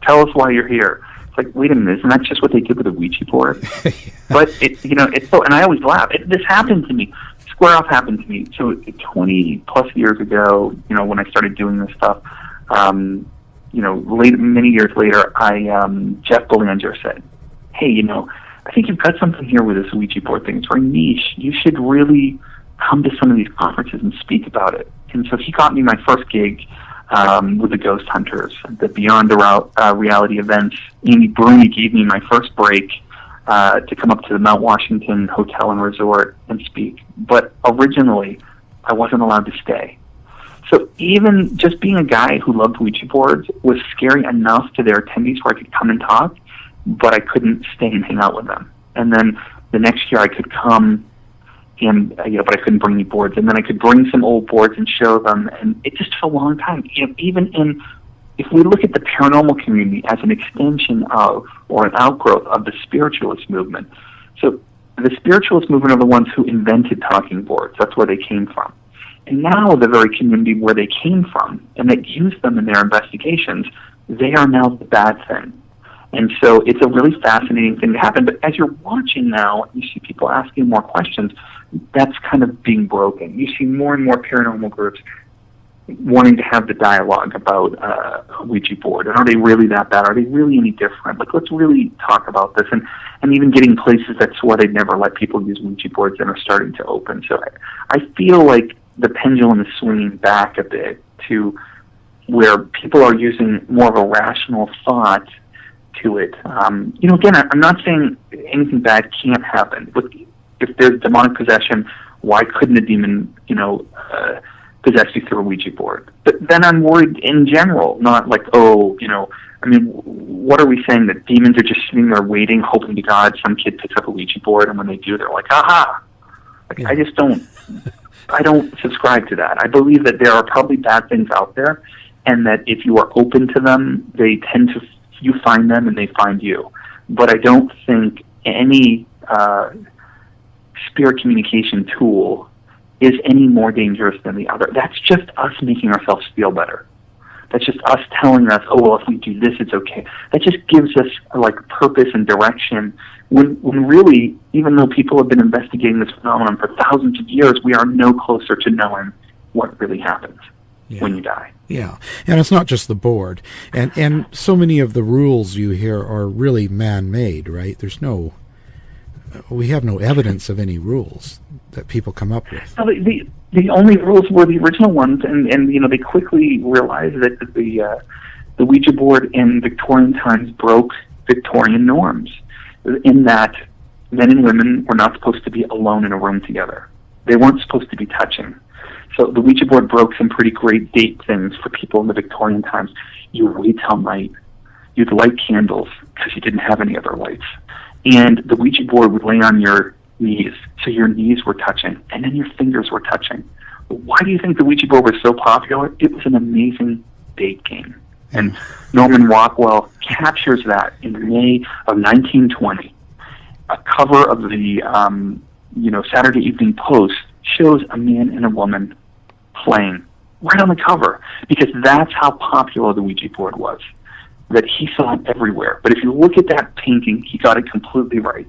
S14: Tell us why you're here. It's like, wait a minute, isn't that just what they did with a Ouija board? Yeah. But it's so, and I always laugh. This happened to me. Square off happened to me. So 20 plus years ago, when I started doing this stuff, many years later, Jeff Bollinger said, hey, I think you've got something here with this Ouija board thing. It's very niche. You should really come to some of these conferences and speak about it. And so he got me my first gig with the Ghost Hunters, the Beyond Reality events. Amy Bruni gave me my first break to come up to the Mount Washington Hotel and Resort and speak. But originally, I wasn't allowed to stay. So even just being a guy who loved Ouija boards was scary enough to their attendees where I could come and talk, but I couldn't stay and hang out with them. And then the next year I could come, and but I couldn't bring any boards. And then I could bring some old boards and show them, and it just took a long time. If we look at the paranormal community as an extension of, or an outgrowth of the spiritualist movement, so the spiritualist movement are the ones who invented talking boards. That's where they came from. And now the very community where they came from and that used them in their investigations, they are now the bad thing. And so it's a really fascinating thing to happen. But as you're watching now, you see people asking more questions, that's kind of being broken. You see more and more paranormal groups wanting to have the dialogue about a Ouija board. And are they really that bad? Are they really any different? Like, let's really talk about this. And even getting places that swore they'd never let people use Ouija boards and are starting to open. So I feel like the pendulum is swinging back a bit to, where people are using more of a rational thought to it. Again, I'm not saying anything bad can't happen. But if there's demonic possession, why couldn't a demon, possess you through a Ouija board? But then I'm worried in general, not like, what are we saying, that demons are just sitting there waiting, hoping to God some kid picks up a Ouija board, and when they do, they're like, aha! I just don't, I don't subscribe to that. I believe that there are probably bad things out there, and that if you are open to them, you find them and they find you. But I don't think any spirit communication tool is any more dangerous than the other. That's just us making ourselves feel better. That's just us telling us, if we do this, it's okay. That just gives us purpose and direction. When really, even though people have been investigating this phenomenon for thousands of years, we are no closer to knowing what really happens when you die.
S4: Yeah, and it's not just the board. And so many of the rules you hear are really man-made, right? We have no evidence of any rules that people come up with.
S14: No, the only rules were the original ones, and they quickly realized that the Ouija board in Victorian times broke Victorian norms, in that men and women were not supposed to be alone in a room together. They weren't supposed to be touching. So the Ouija board broke some pretty great date things for people in the Victorian times. You would wait till night. You'd light candles because you didn't have any other lights. And the Ouija board would lay on your knees, so your knees were touching, and then your fingers were touching. Why do you think the Ouija board was so popular? It was an amazing date game. And Norman Rockwell captures that in May of 1920. A cover of the Saturday Evening Post shows a man and a woman playing right on the cover, because that's how popular the Ouija board was, that he saw it everywhere. But if you look at that painting, he got it completely right.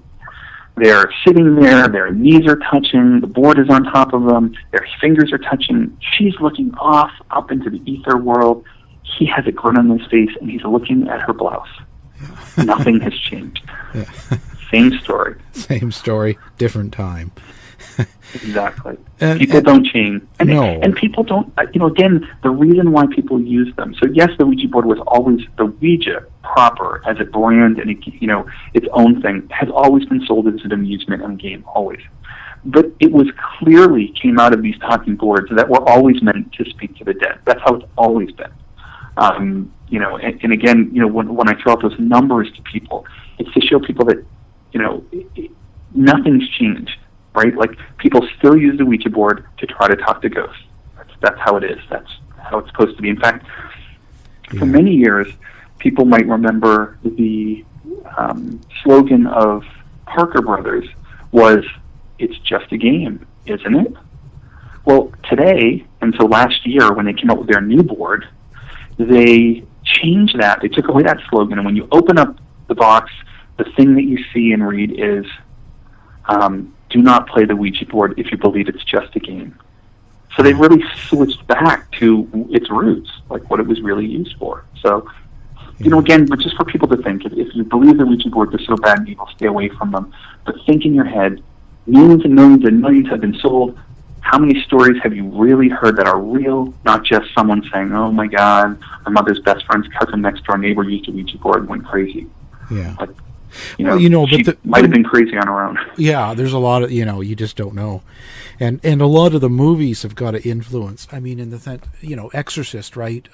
S14: They're sitting there, their knees are touching, the board is on top of them, their fingers are touching, she's looking off up into the ether world, he has a grin on his face, and he's looking at her blouse. Nothing has changed. Same story.
S4: Same story, different time.
S14: Exactly. People don't change. And people don't, again, the reason why people use them. So yes, the Ouija board was always, the Ouija proper as a brand and, its own thing, has always been sold as an amusement and game, always. But it was clearly came out of these talking boards that were always meant to speak to the dead. That's how it's always been. And again, when I throw out those numbers to people, it's to show people that, nothing's changed. Right? Like, people still use the Ouija board to try to talk to ghosts. That's how it is. That's how it's supposed to be. In fact, for many years, people might remember the slogan of Parker Brothers was, "It's just a game, isn't it?" Well, today, and so last year when they came out with their new board, they changed that. They took away that slogan, and when you open up the box, the thing that you see and read is, do not play the Ouija board if you believe it's just a game. So they really switched back to its roots, like what it was really used for. So, again, but just for people to think, if you believe the Ouija boards are so bad and evil, stay away from them. But think in your head, millions and millions and millions have been sold. How many stories have you really heard that are real, not just someone saying, "Oh my God, my mother's best friend's cousin next door neighbor used a Ouija board and went crazy."
S4: Yeah.
S14: But,
S4: but
S14: she might have been crazy on her own.
S4: Yeah, there's a lot of, you just don't know. And a lot of the movies have got an influence. I mean, in the sense, Exorcist, right?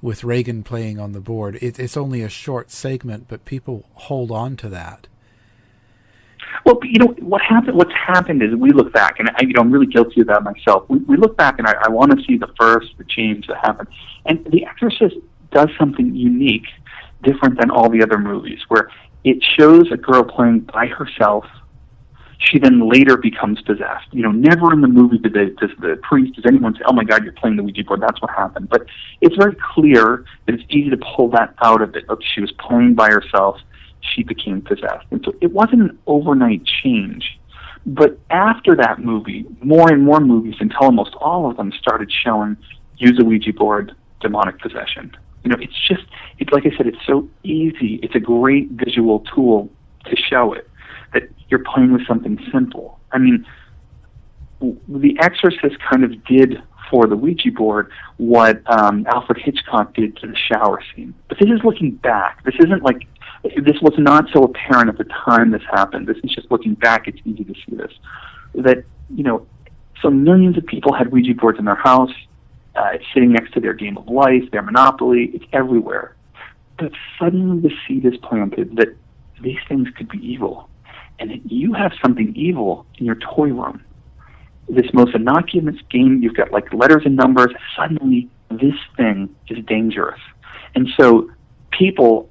S4: With Reagan playing on the board. It's only a short segment, but people hold on to that.
S14: Well, what's happened is we look back, and I'm really guilty of that myself. We look back, and I want to see the change that happened. And The Exorcist does something unique, different than all the other movies, where it shows a girl playing by herself. She then later becomes possessed. Never in the movie does the priest, does anyone say, "Oh my God, you're playing the Ouija board, that's what happened." But it's very clear that it's easy to pull that out of it. She was playing by herself, she became possessed. And so it wasn't an overnight change. But after that movie, more and more movies, until almost all of them started showing use a Ouija board, demonic possession. It's like I said, it's so easy. It's a great visual tool to show it, that you're playing with something simple. I mean, The Exorcist kind of did for the Ouija board what Alfred Hitchcock did to the shower scene. But this is looking back. This isn't like, this was not so apparent at the time this happened. This is just looking back. It's easy to see this. That, so millions of people had Ouija boards in their house. It's sitting next to their game of life, their Monopoly. It's everywhere. But suddenly the seed is planted that these things could be evil. And that you have something evil in your toy room. This most innocuous game, you've got like letters and numbers. Suddenly this thing is dangerous. And so people,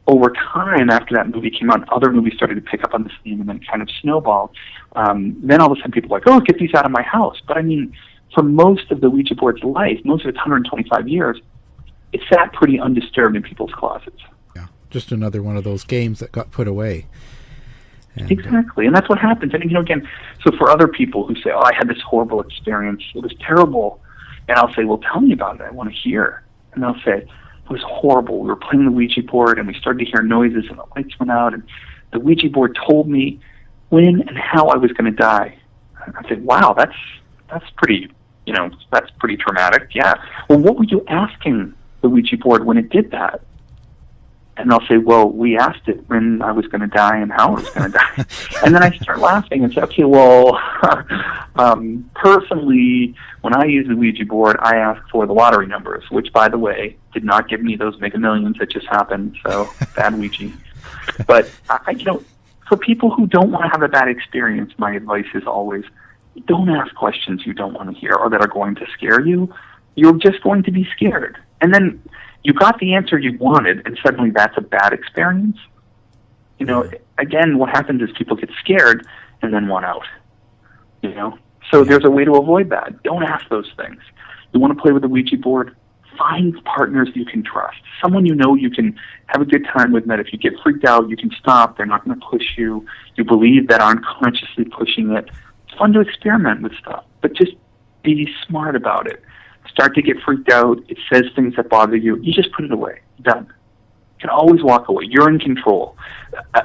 S14: over time after that movie came out, other movies started to pick up on this theme and then kind of snowballed. Then all of a sudden people were like, oh, get these out of my house. But I mean, for most of the Ouija board's life, most of its 125 years, it sat pretty undisturbed in people's closets.
S4: Yeah, just another one of those games that got put away.
S14: Exactly, and that's what happens. And again, so for other people who say, oh, I had this horrible experience, it was terrible, and I'll say, well, tell me about it, I want to hear. And they'll say, it was horrible. We were playing the Ouija board, and we started to hear noises, and the lights went out, and the Ouija board told me when and how I was going to die. I said, wow, that's pretty, that's pretty traumatic. Yeah. Well, what were you asking the Ouija board when it did that? And they'll say, well, we asked it when I was going to die and how I was going to die. And then I start laughing and say, okay, well, personally, when I use the Ouija board, I ask for the lottery numbers, which, by the way, did not give me those Mega Millions that just happened, so bad Ouija. But, for people who don't want to have a bad experience, my advice is always, don't ask questions you don't want to hear or that are going to scare you. You're just going to be scared. And then you got the answer you wanted, and suddenly that's a bad experience. Again, what happens is people get scared and then want out. So there's a way to avoid that. Don't ask those things. You want to play with the Ouija board? Find partners you can trust. Someone you can have a good time with, and that if you get freaked out, you can stop. They're not going to push you. You believe that unconsciously pushing it. It's fun to experiment with stuff, but just be smart about it. Start to get freaked out, it says things that bother you, you just put it away. Done. You can always walk away. You're in control.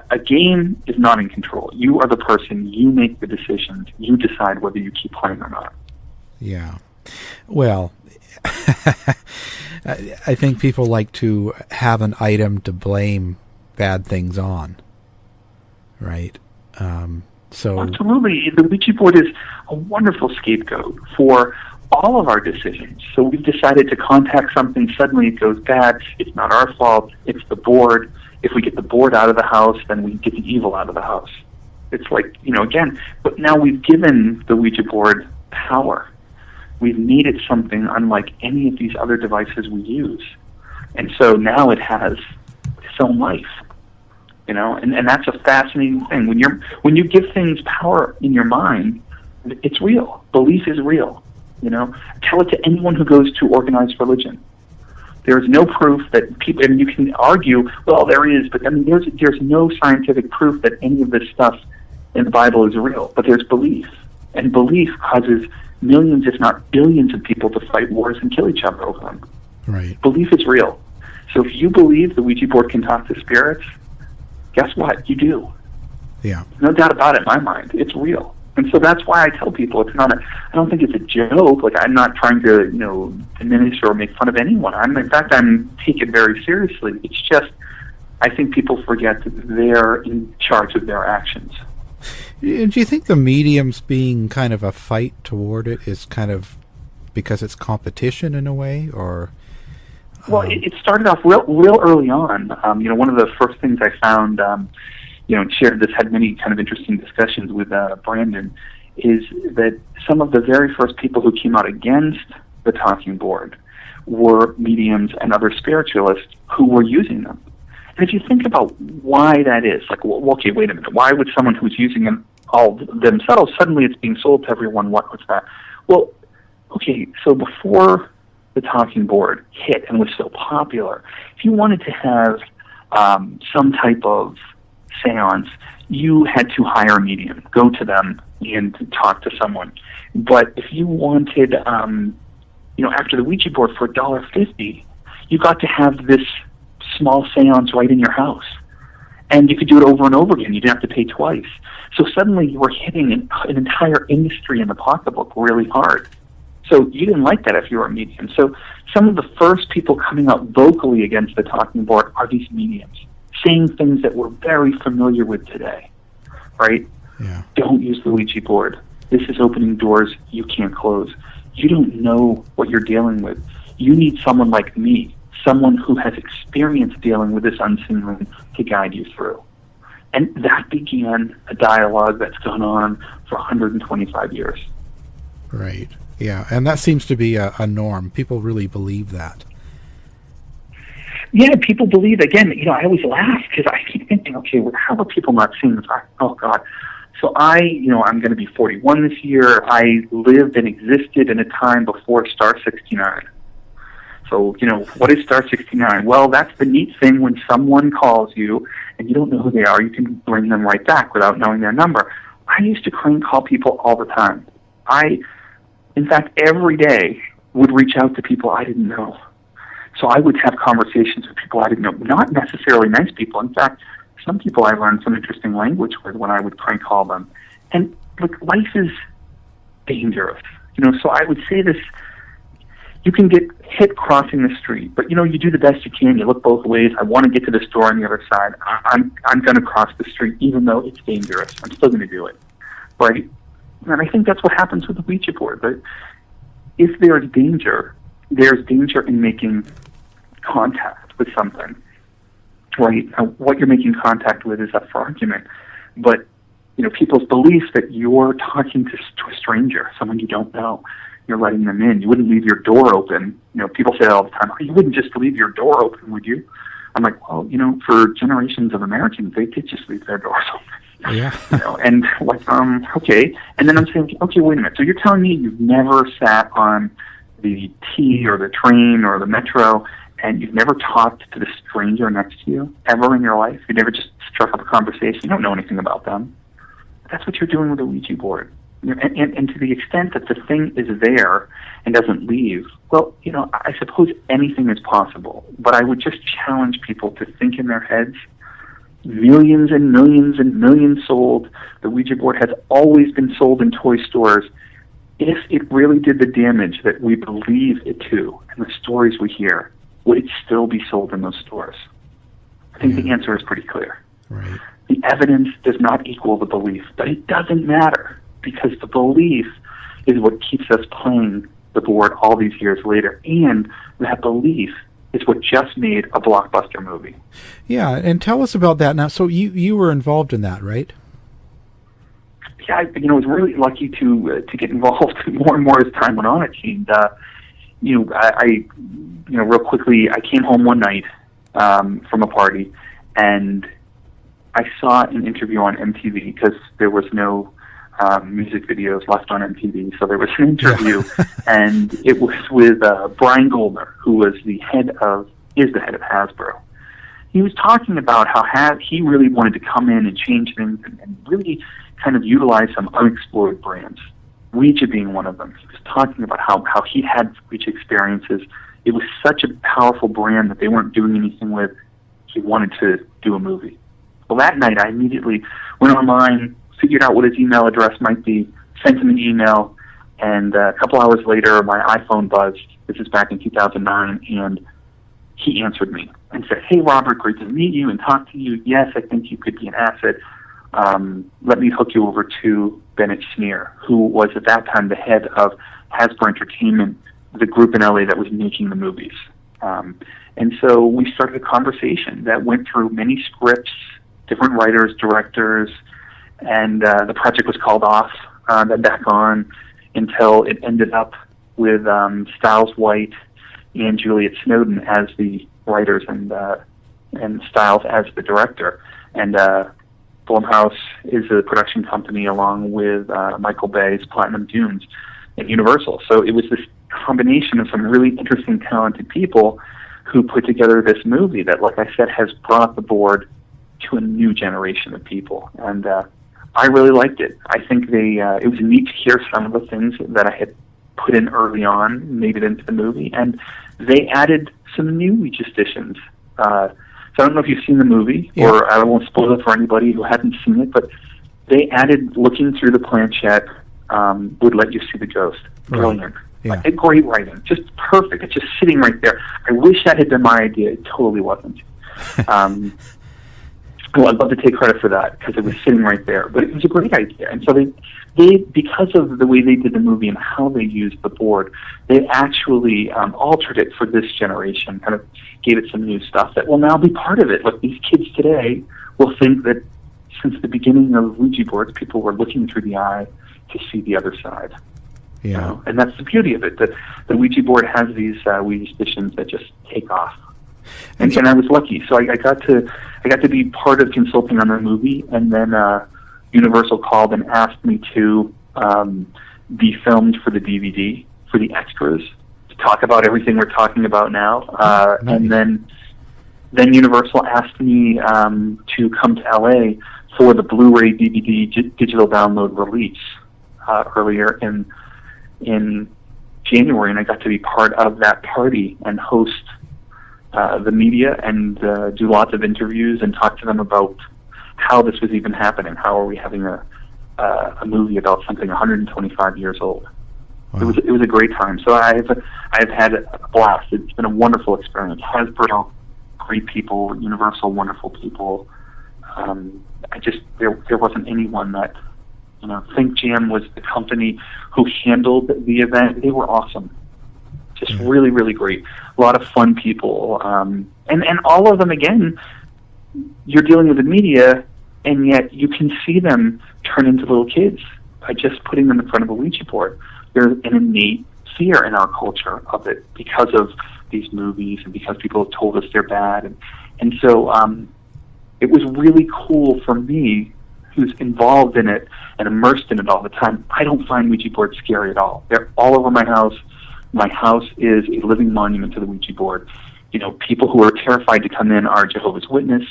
S14: A game is not in control. You are the person. You make the decisions. You decide whether you keep playing or not.
S4: Yeah. Well, I think people like to have an item to blame bad things on, right? So
S14: absolutely. The Ouija board is a wonderful scapegoat for all of our decisions. So we've decided to contact something, suddenly it goes bad. It's not our fault. It's the board. If we get the board out of the house, then we get the evil out of the house. It's like, again, but now we've given the Ouija board power. We've made it something unlike any of these other devices we use. And so now it has its own life. And that's a fascinating thing. When you give things power in your mind, it's real. Belief is real. Tell it to anyone who goes to organized religion. There's no proof that people, and you can argue, well, there is, but there's no scientific proof that any of this stuff in the Bible is real. But there's belief, and belief causes millions, if not billions, of people to fight wars and kill each other over them.
S4: Right.
S14: Belief is real. So if you believe the Ouija board can talk to spirits, guess what? You do.
S4: Yeah.
S14: No doubt about it in my mind. It's real. And so that's why I tell people I don't think it's a joke. Like, I'm not trying to, diminish or make fun of anyone. In fact, I'm take it very seriously. It's just, I think people forget that they're in charge of their actions.
S4: Do you think the mediums being kind of a fight toward it is kind of because it's competition in a way, or?
S14: Well, it started off real early on. One of the first things I found, shared this, had many kind of interesting discussions with Brandon, is that some of the very first people who came out against the talking board were mediums and other spiritualists who were using them. And if you think about why that is, like, well, okay, wait a minute, why would someone who's using them all themselves, suddenly it's being sold to everyone, what's that? Well, okay, so before the talking board hit and was so popular, if you wanted to have some type of seance, you had to hire a medium, go to them and talk to someone. But if you wanted, after the Ouija board for $1.50, you got to have this small seance right in your house. And you could do it over and over again. You didn't have to pay twice. So suddenly you were hitting an entire industry in the pocketbook really hard. So you didn't like that if you were a medium. So some of the first people coming out vocally against the talking board are these mediums, saying things that we're very familiar with today, right?
S4: Yeah.
S14: Don't use the Ouija board. This is opening doors you can't close. You don't know what you're dealing with. You need someone like me, someone who has experience dealing with this unseen room to guide you through. And that began a dialogue that's gone on for 125 years.
S4: Right. Yeah, and that seems to be a norm. People really believe that.
S14: Yeah, people believe, again, I always laugh because I keep thinking, okay, well, how are people not seeing this? Oh, God. So I'm going to be 41 this year. I lived and existed in a time before Star 69. So, what is Star 69? Well, that's the neat thing when someone calls you and you don't know who they are, you can bring them right back without knowing their number. I used to crank call people all the time. In fact, every day would reach out to people I didn't know. So I would have conversations with people I didn't know, not necessarily nice people. In fact, some people I learned some interesting language with when I would prank call them. And look, life is dangerous. So I would say this, you can get hit crossing the street, but you do the best you can. You look both ways. I want to get to the store on the other side. I'm going to cross the street even though it's dangerous. I'm still going to do it. Right? And I think that's what happens with the Ouija board. But if there's danger in making contact with something. Right? Now, what you're making contact with is up for argument. But, people's belief that you're talking to a stranger, someone you don't know, you're letting them in. You wouldn't leave your door open. People say that all the time, you wouldn't just leave your door open, would you? I'm like, well, for generations of Americans, they did just leave their doors open.
S4: Yeah.
S14: And okay. And then I'm saying, okay, wait a minute. So you're telling me you've never sat on the T or the train or the metro and you've never talked to the stranger next to you ever in your life? You never just struck up a conversation. You don't know anything about them. That's what you're doing with a Ouija board. And to the extent that the thing is there and doesn't leave, well, I suppose anything is possible. But I would just challenge people to think in their heads, millions and millions and millions sold. The Ouija board has always been sold in toy stores. If it really did the damage that we believe it to and the stories we hear, would it still be sold in those stores? I think the answer is pretty clear.
S4: Right.
S14: The evidence does not equal the belief, but it doesn't matter because the belief is what keeps us playing the board all these years later, and that belief is what just made a blockbuster movie.
S4: Yeah, and tell us about that now. So you were involved in that, right?
S14: Yeah, I was really lucky to get involved more and more as time went on. It seemed, real quickly, I came home one night from a party, and I saw an interview on MTV because there was no music videos left on MTV, so there was an interview, and it was with Brian Goldner, who was the head of Hasbro. He was talking about how he really wanted to come in and change things and really kind of utilize some unexplored brands, Ouija being one of them. He was talking about how he had Ouija experiences. It was such a powerful brand that they weren't doing anything with. He wanted to do a movie. Well, that night I immediately went online, figured out what his email address might be, sent him an email, and a couple hours later my iPhone buzzed. This is back in 2009, and he answered me and said, "Hey, Robert, great to meet you and talk to you. Yes, I think you could be an asset. Let me hook you over to Bennett Sneer, who was at that time the head of Hasbro Entertainment, the group in LA that was making the movies." And so we started a conversation that went through many scripts, different writers, directors, and the project was called off, then back on, until it ended up with Stiles White and Juliet Snowden as the writers and Stiles as the director. And Blumhouse is a production company along with Michael Bay's Platinum Dunes and Universal. So it was this combination of some really interesting, talented people who put together this movie that, like I said, has brought the board to a new generation of people. And I really liked it. I think it was neat to hear some of the things that I had put in early on, made it into the movie, and they added some new Ouija additions. So I don't know if you've seen the movie, or I won't spoil it for anybody who hasn't seen it, but they added looking through the planchette would let you see the ghost. Brilliant.
S4: Yeah.
S14: Like, great writing, just perfect. It's just sitting right there. I wish that had been my idea. It totally wasn't. Well, I'd love to take credit for that because it was sitting right there. But it was a great idea. And so they because of the way they did the movie and how they used the board, they actually altered it for this generation, kind of gave it some new stuff that will now be part of it. Like, these kids today will think that since the beginning of Ouija boards, people were looking through the eye to see the other side.
S4: Yeah.
S14: You know? And that's the beauty of it. The Ouija board has these Ouija stations that just take off. And I was lucky, so I got to be part of consulting on the movie, and then Universal called and asked me to be filmed for the DVD for the extras to talk about everything we're talking about now. Nice. And then Universal asked me to come to LA for the Blu-ray DVD digital download release earlier in January, and I got to be part of that party and host the media and do lots of interviews and talk to them about how this was even happening. How are we having a movie about something 125 years old? Wow. It was a great time. So I've had a blast. It's been a wonderful experience. Hasbro, great people. Universal, wonderful people. There wasn't anyone that, you know. Think Jam was the company who handled the event. They were awesome. Just really, really great. A lot of fun people. And all of them, again, you're dealing with the media, and yet you can see them turn into little kids by just putting them in front of a Ouija board. There's an innate fear in our culture of it because of these movies and because people have told us they're bad. And so it was really cool for me, who's involved in it and immersed in it all the time. I don't find Ouija boards scary at all. They're all over my house. My house is a living monument to the Ouija board. You know, people who are terrified to come in are Jehovah's Witness,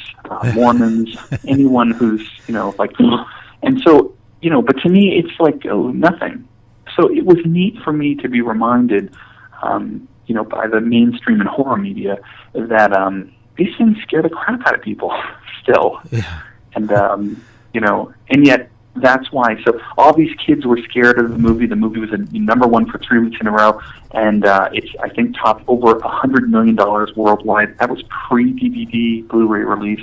S14: Mormons, anyone who's, you know, like, and so, you know, but to me, it's like nothing. So it was neat for me to be reminded, you know, by the mainstream and horror media that these things scare the crap out of people still.
S4: Yeah.
S14: And, you know, and yet, that's why. So all these kids were scared of the movie. The movie was a #1 for 3 weeks in a row, and it's, I think, topped over $100 million worldwide. That was pre-DVD Blu-ray release.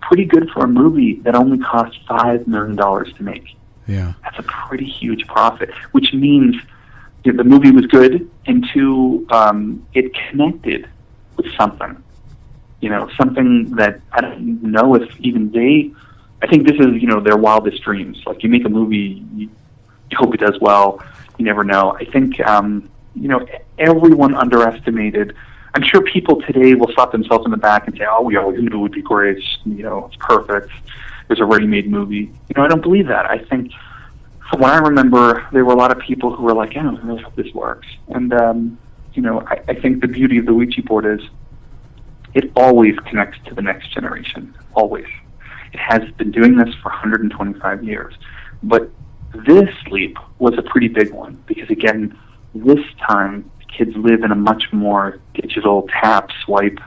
S14: Pretty good for a movie that only cost $5 million to make.
S4: Yeah,
S14: that's a pretty huge profit, which means the movie was good, and two, it connected with something. You know, something that I don't know if even they. I think this is, you know, their wildest dreams. Like, you make a movie, you hope it does well. You never know. I think, you know, everyone underestimated. I'm sure people today will slap themselves in the back and say, "Oh, we always knew it would be great. You know, it's perfect. There's a ready-made movie." You know, I don't believe that. I think, from what I remember, there were a lot of people who were like, "I don't really hope this works." And, you know, I think the beauty of the Ouija board is it always connects to the next generation. Always. It has been doing this for 125 years. But this leap was a pretty big one because, again, this time kids live in a much more digital tap, swipe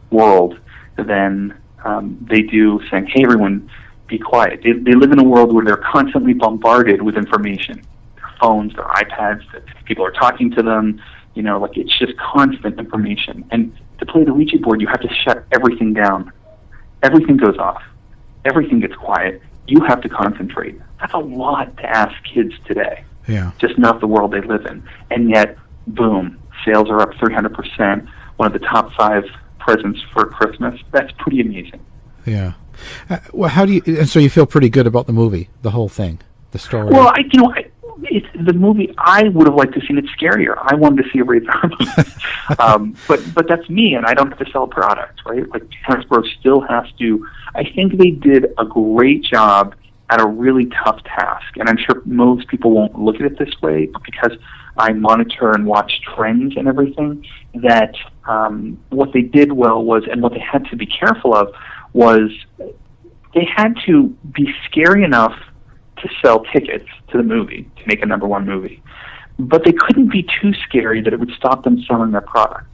S14: world than they do saying, "Hey, everyone, be quiet." They live in a world where they're constantly bombarded with information. Their phones, their iPads, people are talking to them. You know, like, it's just constant information. And to play the Ouija board, you have to shut everything down. Everything goes off. Everything gets quiet. You have to concentrate. That's a lot to ask kids today.
S4: Yeah.
S14: Just not the world they live in. And yet, boom, sales are up 300%. One of the top 5 presents for Christmas. That's pretty amazing.
S4: Yeah. Well, how do you? And so you feel pretty good about the movie, the whole thing, the story.
S14: Well, it's the movie. I would have liked to seen it scarier. I wanted to see a rated R movie. But that's me, and I don't have to sell a product, right? Like, Hasbro still has to. I think they did a great job at a really tough task, and I'm sure most people won't look at it this way, but because I monitor and watch trends and everything, that what they did well was, and what they had to be careful of, was they had to be scary enough to sell tickets to the movie, to make a #1 movie. But they couldn't be too scary that it would stop them selling their product.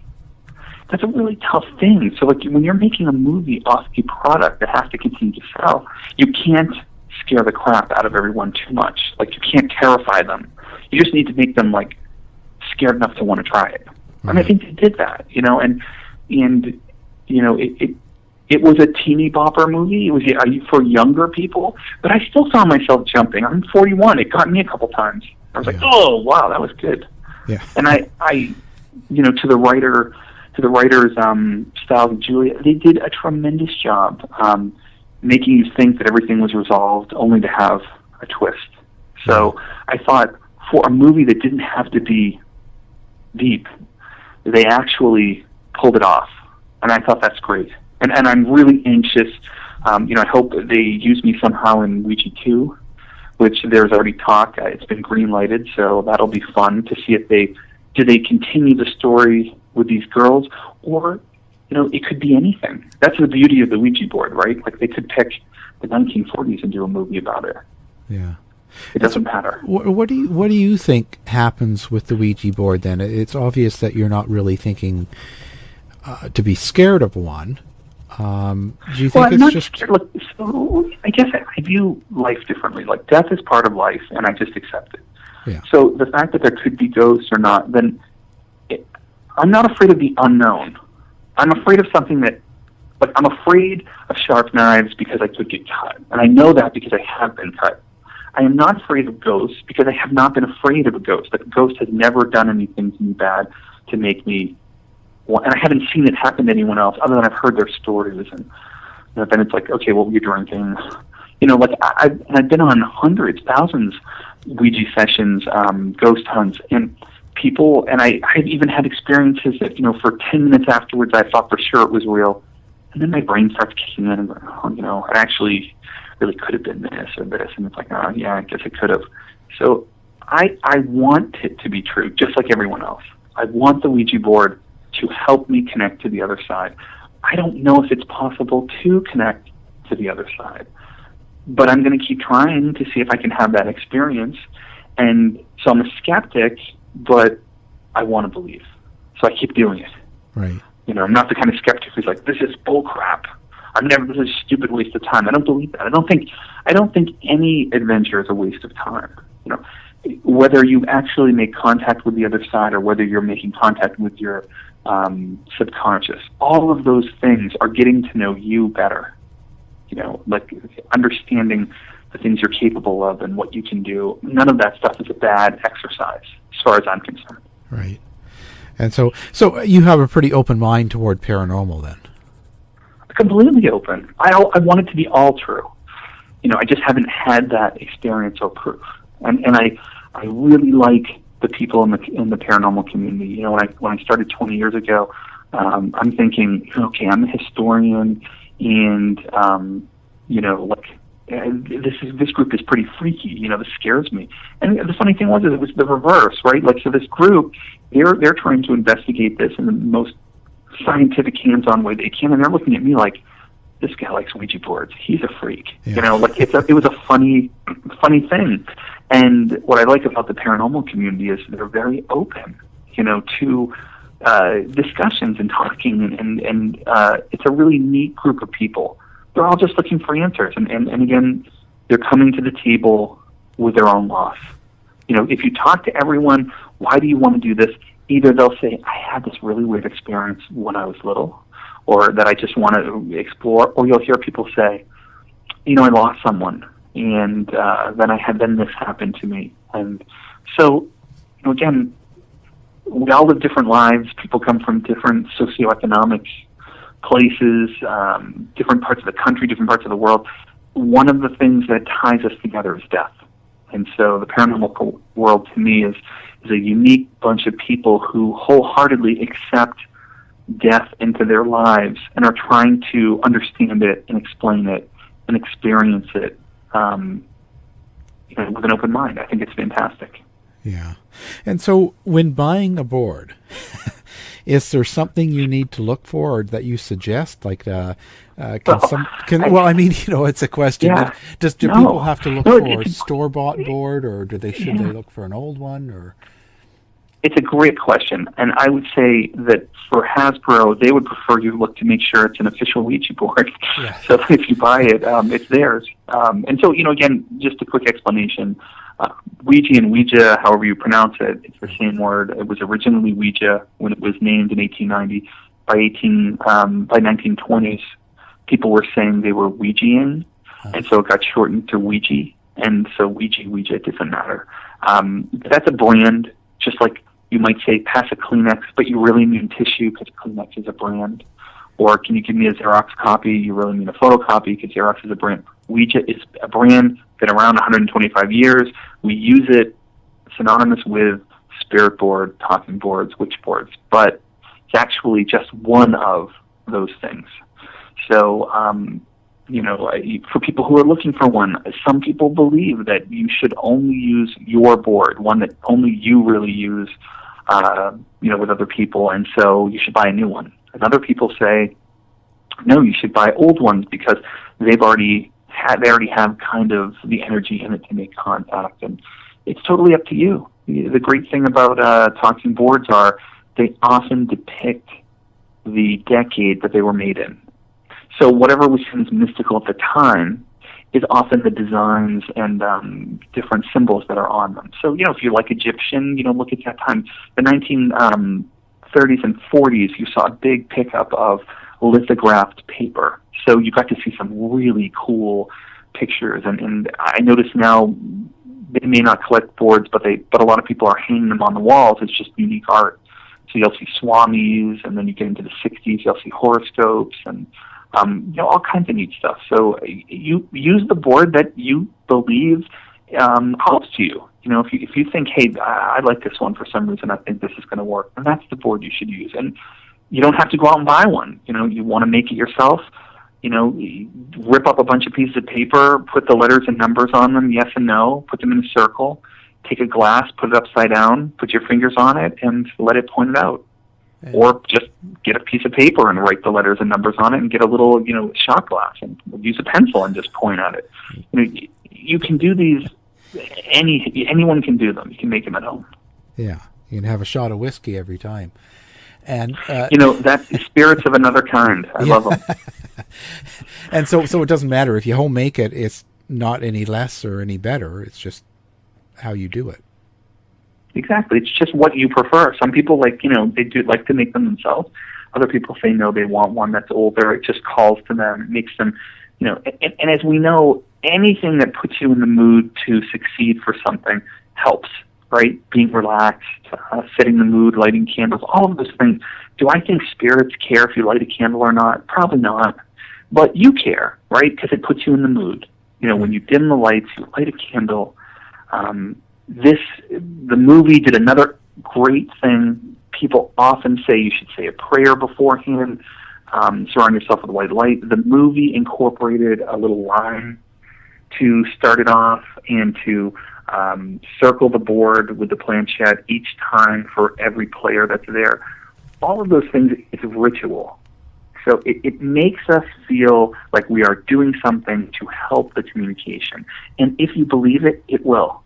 S14: That's a really tough thing. So, like, when you're making a movie off a product that has to continue to sell, you can't scare the crap out of everyone too much. Like, you can't terrify them. You just need to make them, like, scared enough to want to try it. And I think they did that, and it was a teeny bopper movie. It was for younger people, but I still found myself jumping. I'm 41. It got me a couple times. I was like, oh, wow, that was good.
S4: Yeah.
S14: And I to the writer's Styles and Julia, they did a tremendous job making you think that everything was resolved, only to have a twist. So I thought, for a movie that didn't have to be deep, they actually pulled it off, and I thought that's great. And I'm really anxious. I hope they use me somehow in Ouija 2, which there's already talk. It's been green-lighted, so that'll be fun to see if they continue the story with these girls, or it could be anything. That's the beauty of the Ouija board, right? Like, they could pick the 1940s and do a movie about it.
S4: Yeah.
S14: It doesn't matter.
S4: What do you think happens with the Ouija board then? It's obvious that you're not really thinking to be scared of one. Do you think it's just...
S14: Scared. Look, so I guess I view life differently. Like, death is part of life, and I just accept it.
S4: Yeah.
S14: So the fact that there could be ghosts or not, then I'm not afraid of the unknown. I'm afraid of something that... Like, I'm afraid of sharp knives because I could get cut. And I know that because I have been cut. I am not afraid of ghosts because I have not been afraid of a ghost. Like, a ghost has never done anything to me bad to make me... And I haven't seen it happen to anyone else other than I've heard their stories. And then it's like, okay, what were you drinking? Like, I've been on hundreds, thousands Ouija sessions, ghost hunts, and people, and I've even had experiences that, for 10 minutes afterwards I thought for sure it was real. And then my brain starts kicking in and going, it actually really could have been this or this. And it's like, oh, yeah, I guess it could have. So I want it to be true, just like everyone else. I want the Ouija board to help me connect to the other side. I don't know if it's possible to connect to the other side, but I'm going to keep trying to see if I can have that experience. And so I'm a skeptic, but I want to believe. So I keep doing it.
S4: Right.
S14: I'm not the kind of skeptic who's like, this is bull crap. This is a stupid waste of time. I don't believe that. I don't think any adventure is a waste of time. Whether you actually make contact with the other side or whether you're making contact with your subconscious, all of those things are getting to know you better. Like understanding the things you're capable of and what you can do. None of that stuff is a bad exercise, as far as I'm concerned.
S4: Right. And so you have a pretty open mind toward paranormal then?
S14: Completely open. I want it to be all true. I just haven't had that experience or proof. And I really like the people in the paranormal community. When I started 20 years ago, I'm thinking, okay, I'm a historian, and this group is pretty freaky. This scares me. And the funny thing was, it was the reverse, right? Like, so this group, they're trying to investigate this in the most scientific, hands-on way they can, and they're looking at me like, this guy likes Ouija boards. He's a freak.
S4: Yeah.
S14: It was a funny thing. And what I like about the paranormal community is they're very open, to discussions and talking, and it's a really neat group of people. They're all just looking for answers, and again, they're coming to the table with their own loss. If you talk to everyone, why do you want to do this? Either they'll say, I had this really weird experience when I was little, or that I just want to explore, or you'll hear people say, I lost someone, and then this happened to me. And so, again, we all live different lives. People come from different socioeconomic places, different parts of the country, different parts of the world. One of the things that ties us together is death. And so the paranormal world, to me, is a unique bunch of people who wholeheartedly accept death into their lives and are trying to understand it and explain it and experience it with an open mind. I think it's fantastic.
S4: Yeah. And so when buying a board, is there something you need to look for or that you suggest? Like, it's a question.
S14: Yeah,
S4: do people have to look for a store-bought board, or should they look for an old one? Or
S14: It's a great question, and I would say that for Hasbro, they would prefer you look to make sure it's an official Ouija board. Yeah. So if you buy it, it's theirs. And so, again, just a quick explanation. Ouija and Ouija, however you pronounce it, it's the same word. It was originally Ouija when it was named in 1890. By 1920s, people were saying they were Ouijaing, and so it got shortened to Ouija. And so Ouija, it doesn't matter. That's a brand, just like you might say pass a Kleenex, but you really mean tissue because Kleenex is a brand. Or can you give me a Xerox copy? You really mean a photocopy because Xerox is a brand. Ouija is a brand, been around 125 years. We use it synonymous with spirit board, talking boards, witchboards, but it's actually just one of those things. So, for people who are looking for one, some people believe that you should only use your board, one that only you really use, with other people, and so you should buy a new one. And other people say, no, you should buy old ones because they already have kind of the energy in it to make contact, and it's totally up to you. The great thing about talking boards are they often depict the decade that they were made in. So whatever was seems mystical at the time is often the designs and different symbols that are on them. So, if you like Egyptian, look at that time. The 1930s and 40s, you saw a big pickup of lithographed paper. So you got to see some really cool pictures. And I notice now they may not collect boards, but a lot of people are hanging them on the walls. It's just unique art. So you'll see swamis, and then you get into the 60s, you'll see horoscopes, and all kinds of neat stuff. So you use the board that you believe calls to you. If you think, hey, I like this one for some reason, I think this is going to work, then that's the board you should use. And you don't have to go out and buy one. You want to make it yourself. Rip up a bunch of pieces of paper, put the letters and numbers on them, yes and no, put them in a circle, take a glass, put it upside down, put your fingers on it, and let it point it out. Yeah. Or just get a piece of paper and write the letters and numbers on it, and get a little, shot glass and use a pencil and just point at it. You can do these. Anyone can do them. You can make them at home.
S4: Yeah, you can have a shot of whiskey every time. And
S14: that's the spirits of another kind. I love them.
S4: And so it doesn't matter if you home make it. It's not any less or any better. It's just how you do it.
S14: Exactly. It's just what you prefer. Some people they do like to make them themselves. Other people say no, they want one that's older. It just calls to them. It makes them, and as we know, anything that puts you in the mood to succeed for something helps, right? Being relaxed, setting the mood, lighting candles, all of those things. Do I think spirits care if you light a candle or not? Probably not. But you care, right? Because it puts you in the mood. When you dim the lights, you light a candle. The movie did another great thing. People often say you should say a prayer beforehand, surround yourself with white light. The movie incorporated a little line to start it off and to circle the board with the planchette each time for every player that's there. All of those things is ritual. So it makes us feel like we are doing something to help the communication. And if you believe it, it will.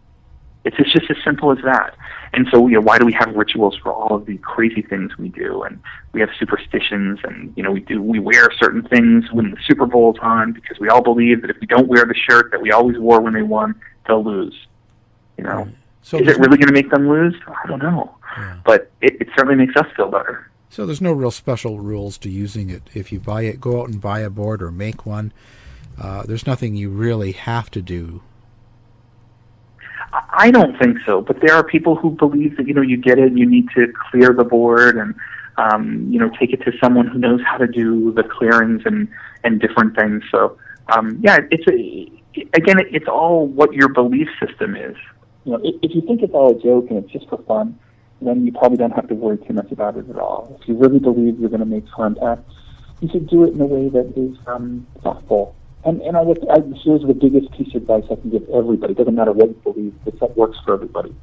S14: It's just as simple as that. And so, why do we have rituals for all of the crazy things we do? And we have superstitions, and we wear certain things when the Super Bowl's on because we all believe that if we don't wear the shirt that we always wore when they won, they'll lose. So is it really going to make them lose? I don't know, but it certainly makes us feel better.
S4: So there's no real special rules to using it. If you buy it, go out and buy a board or make one. There's nothing you really have to do.
S14: I don't think so, but there are people who believe that, you get it and you need to clear the board and, take it to someone who knows how to do the clearings and different things. So, it's all what your belief system is. If you think it's all a joke and it's just for fun, then you probably don't have to worry too much about it at all. If you really believe you're going to make contact, you should do it in a way that is thoughtful. And here's the biggest piece of advice I can give everybody. It doesn't matter what you believe, that works for everybody.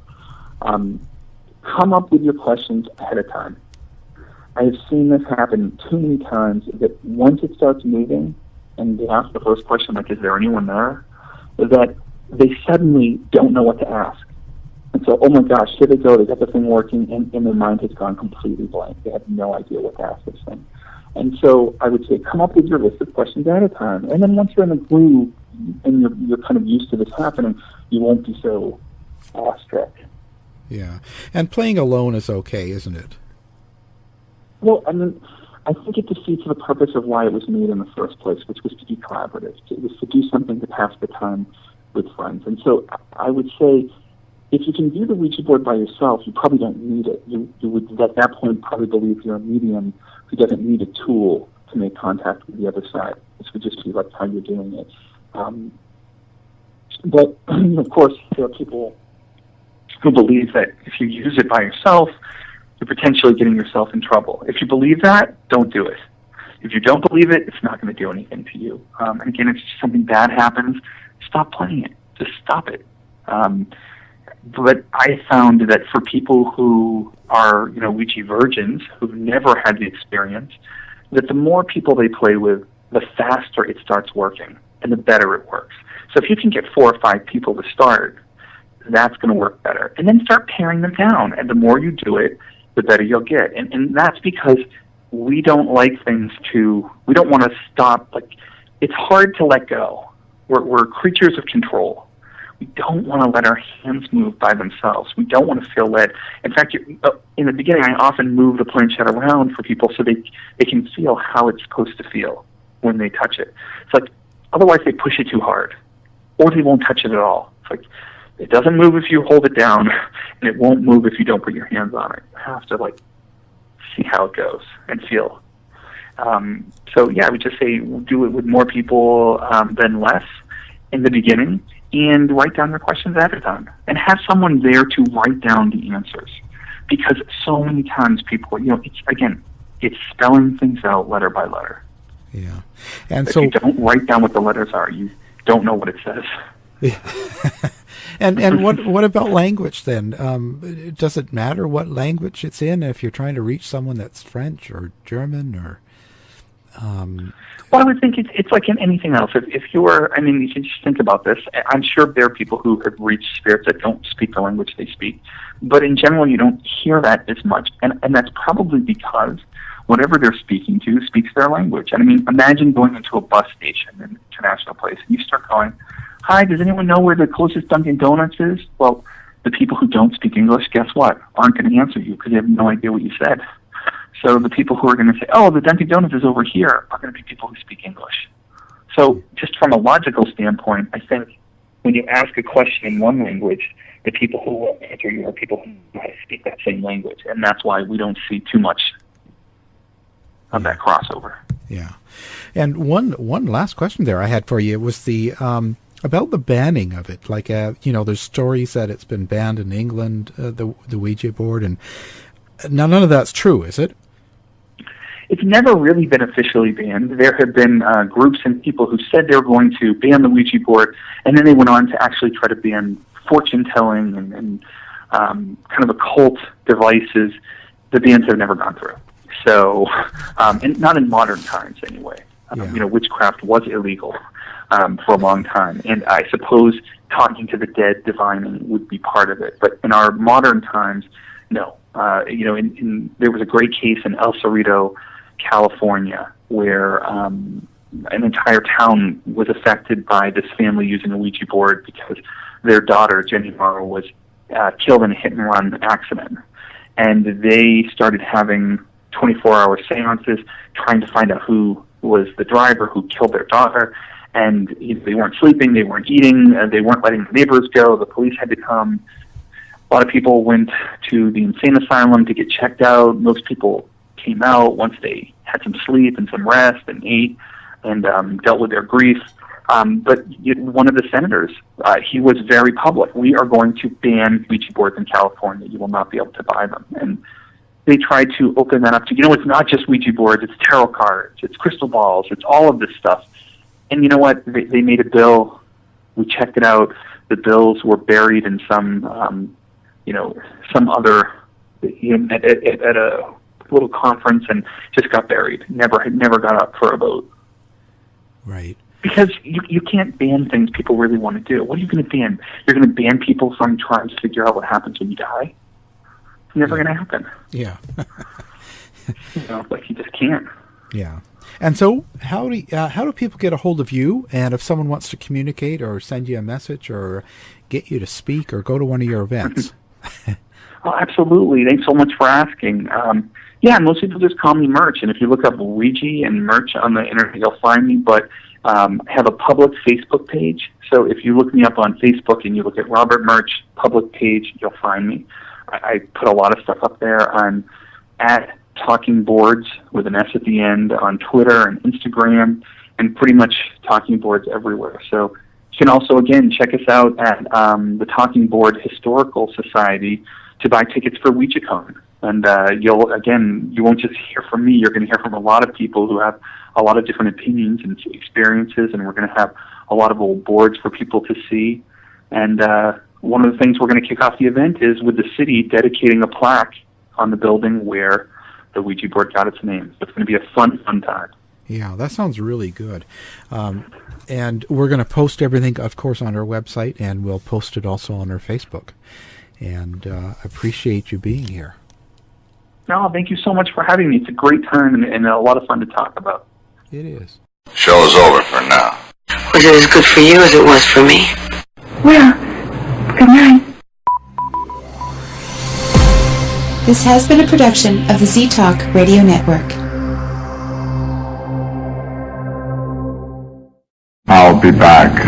S14: Come up with your questions ahead of time. I have seen this happen too many times that once it starts moving and they ask the first question, like, is there anyone there? That they suddenly don't know what to ask. And so, oh my gosh, here they go, they got the thing working, and their mind has gone completely blank. They have no idea what to ask this thing. And so I would say, come up with your list of questions at a time, and then once you're in the groove and you're kind of used to this happening, you won't be so awestruck.
S4: Yeah. And playing alone is okay, isn't it?
S14: Well, I mean, I think it defeats the purpose of why it was made in the first place, which was to be collaborative. It was to do something to pass the time with friends. And so I would say, if you can view the Ouija board by yourself, you probably don't need it. You would, at that point, probably believe you're a medium who doesn't need a tool to make contact with the other side. This would just be like how you're doing it. But, of course, there are people who believe that if you use it by yourself, you're potentially getting yourself in trouble. If you believe that, don't do it. If you don't believe it, it's not going to do anything to you. And again, if something bad happens, stop playing it. Just stop it. But I found that for people who are, Ouija virgins, who've never had the experience, that the more people they play with, the faster it starts working, and the better it works. So if you can get 4 or 5 people to start, that's going to work better. And then start paring them down, and the more you do it, the better you'll get. And that's because we don't like things we don't want to stop. Like, it's hard to let go. We're creatures of control. We don't want to let our hands move by themselves. We don't want to feel led. In fact, in the beginning, I often move the planchette around for people so they can feel how it's supposed to feel when they touch it. It's like, otherwise they push it too hard, or they won't touch it at all. It's like, it doesn't move if you hold it down, and it won't move if you don't put your hands on it. You have to, see how it goes and feel. So, yeah, I would just say do it with more people than less in the beginning, and write down your questions ahead of time, and have someone there to write down the answers. Because so many times people, it's spelling things out letter by letter.
S4: Yeah. And
S14: if
S4: so
S14: you don't write down what the letters are, you don't know what it says.
S4: Yeah. and what about language then? Does it matter what language it's in if you're trying to reach someone that's French or German or?
S14: Well, I would think it's like in anything else. If you can just think about this. I'm sure there are people who have reached spirits that don't speak the language they speak, but in general, you don't hear that as much, and that's probably because whatever they're speaking to speaks their language. And I mean, imagine going into a bus station in an international place, and you start going, "Hi, does anyone know where the closest Dunkin' Donuts is?" Well, the people who don't speak English, guess what? Aren't going to answer you because they have no idea what you said. So the people who are going to say, "Oh, the Dunkin' Donuts is over here," are going to be people who speak English. So just from a logical standpoint, I think when you ask a question in one language, the people who will answer you are people who know how to speak that same language. And that's why we don't see too much of that crossover.
S4: Yeah. And one last question there I had for you was the about the banning of it. Like, there's stories that it's been banned in England, the Ouija board, and none of that's true, is it?
S14: It's never really been officially banned. There have been groups and people who said they were going to ban the Ouija board, and then they went on to actually try to ban fortune-telling and kind of occult devices. The bans have never gone through. So, and not in modern times anyway. Witchcraft was illegal for a long time, and I suppose talking to the dead, divining would be part of it. But in our modern times, no. There was a great case in El Cerrito, California, where an entire town was affected by this family using a Ouija board because their daughter, Jenny Morrow, was killed in a hit-and-run accident. And they started having 24-hour seances trying to find out who was the driver who killed their daughter. And they weren't sleeping, they weren't eating, they weren't letting the neighbors go, the police had to come. A lot of people went to the insane asylum to get checked out. Most people came out once they had some sleep and some rest and ate and dealt with their grief. But one of the senators, he was very public. We are going to ban Ouija boards in California. You will not be able to buy them. And they tried to open that up to, it's not just Ouija boards, it's tarot cards, it's crystal balls, it's all of this stuff. And you know what? They made a bill. We checked it out. The bills were buried in some other, at a little conference, and just got buried. Never got up for a vote.
S4: Right.
S14: Because you can't ban things people really want to do. What are you going to ban? You're going to ban people from trying to figure out what happens when you die? It's never going to happen.
S4: Yeah.
S14: Like you just can't.
S4: Yeah. And so how do people get a hold of you? And if someone wants to communicate or send you a message or get you to speak or go to one of your events?
S14: Oh, absolutely. Thanks so much for asking. Most people just call me Murch. And if you look up Ouija and Murch on the internet, you'll find me. But I have a public Facebook page. So if you look me up on Facebook and you look at Robert Murch public page, you'll find me. I put a lot of stuff up there. I'm at Talking Boards with an S at the end on Twitter and Instagram, and pretty much Talking Boards everywhere. So you can also, again, check us out at the Talking Board Historical Society to buy tickets for Ouija Con. And you won't just hear from me. You're going to hear from a lot of people who have a lot of different opinions and experiences, and we're going to have a lot of old boards for people to see. And one of the things we're going to kick off the event is with the city dedicating a plaque on the building where the Ouija board got its name. So it's going to be a fun time.
S4: Yeah, that sounds really good. And we're going to post everything, of course, on our website, and we'll post it also on our Facebook. And appreciate you being here.
S14: No, thank you so much for having me. It's a great time and a lot of fun to talk about.
S4: It is.
S17: Show is over for now.
S18: Was it as good for you as it was for me?
S9: Well, good night.
S1: This has been a production of the Z-Talk Radio Network.
S17: I'll be back.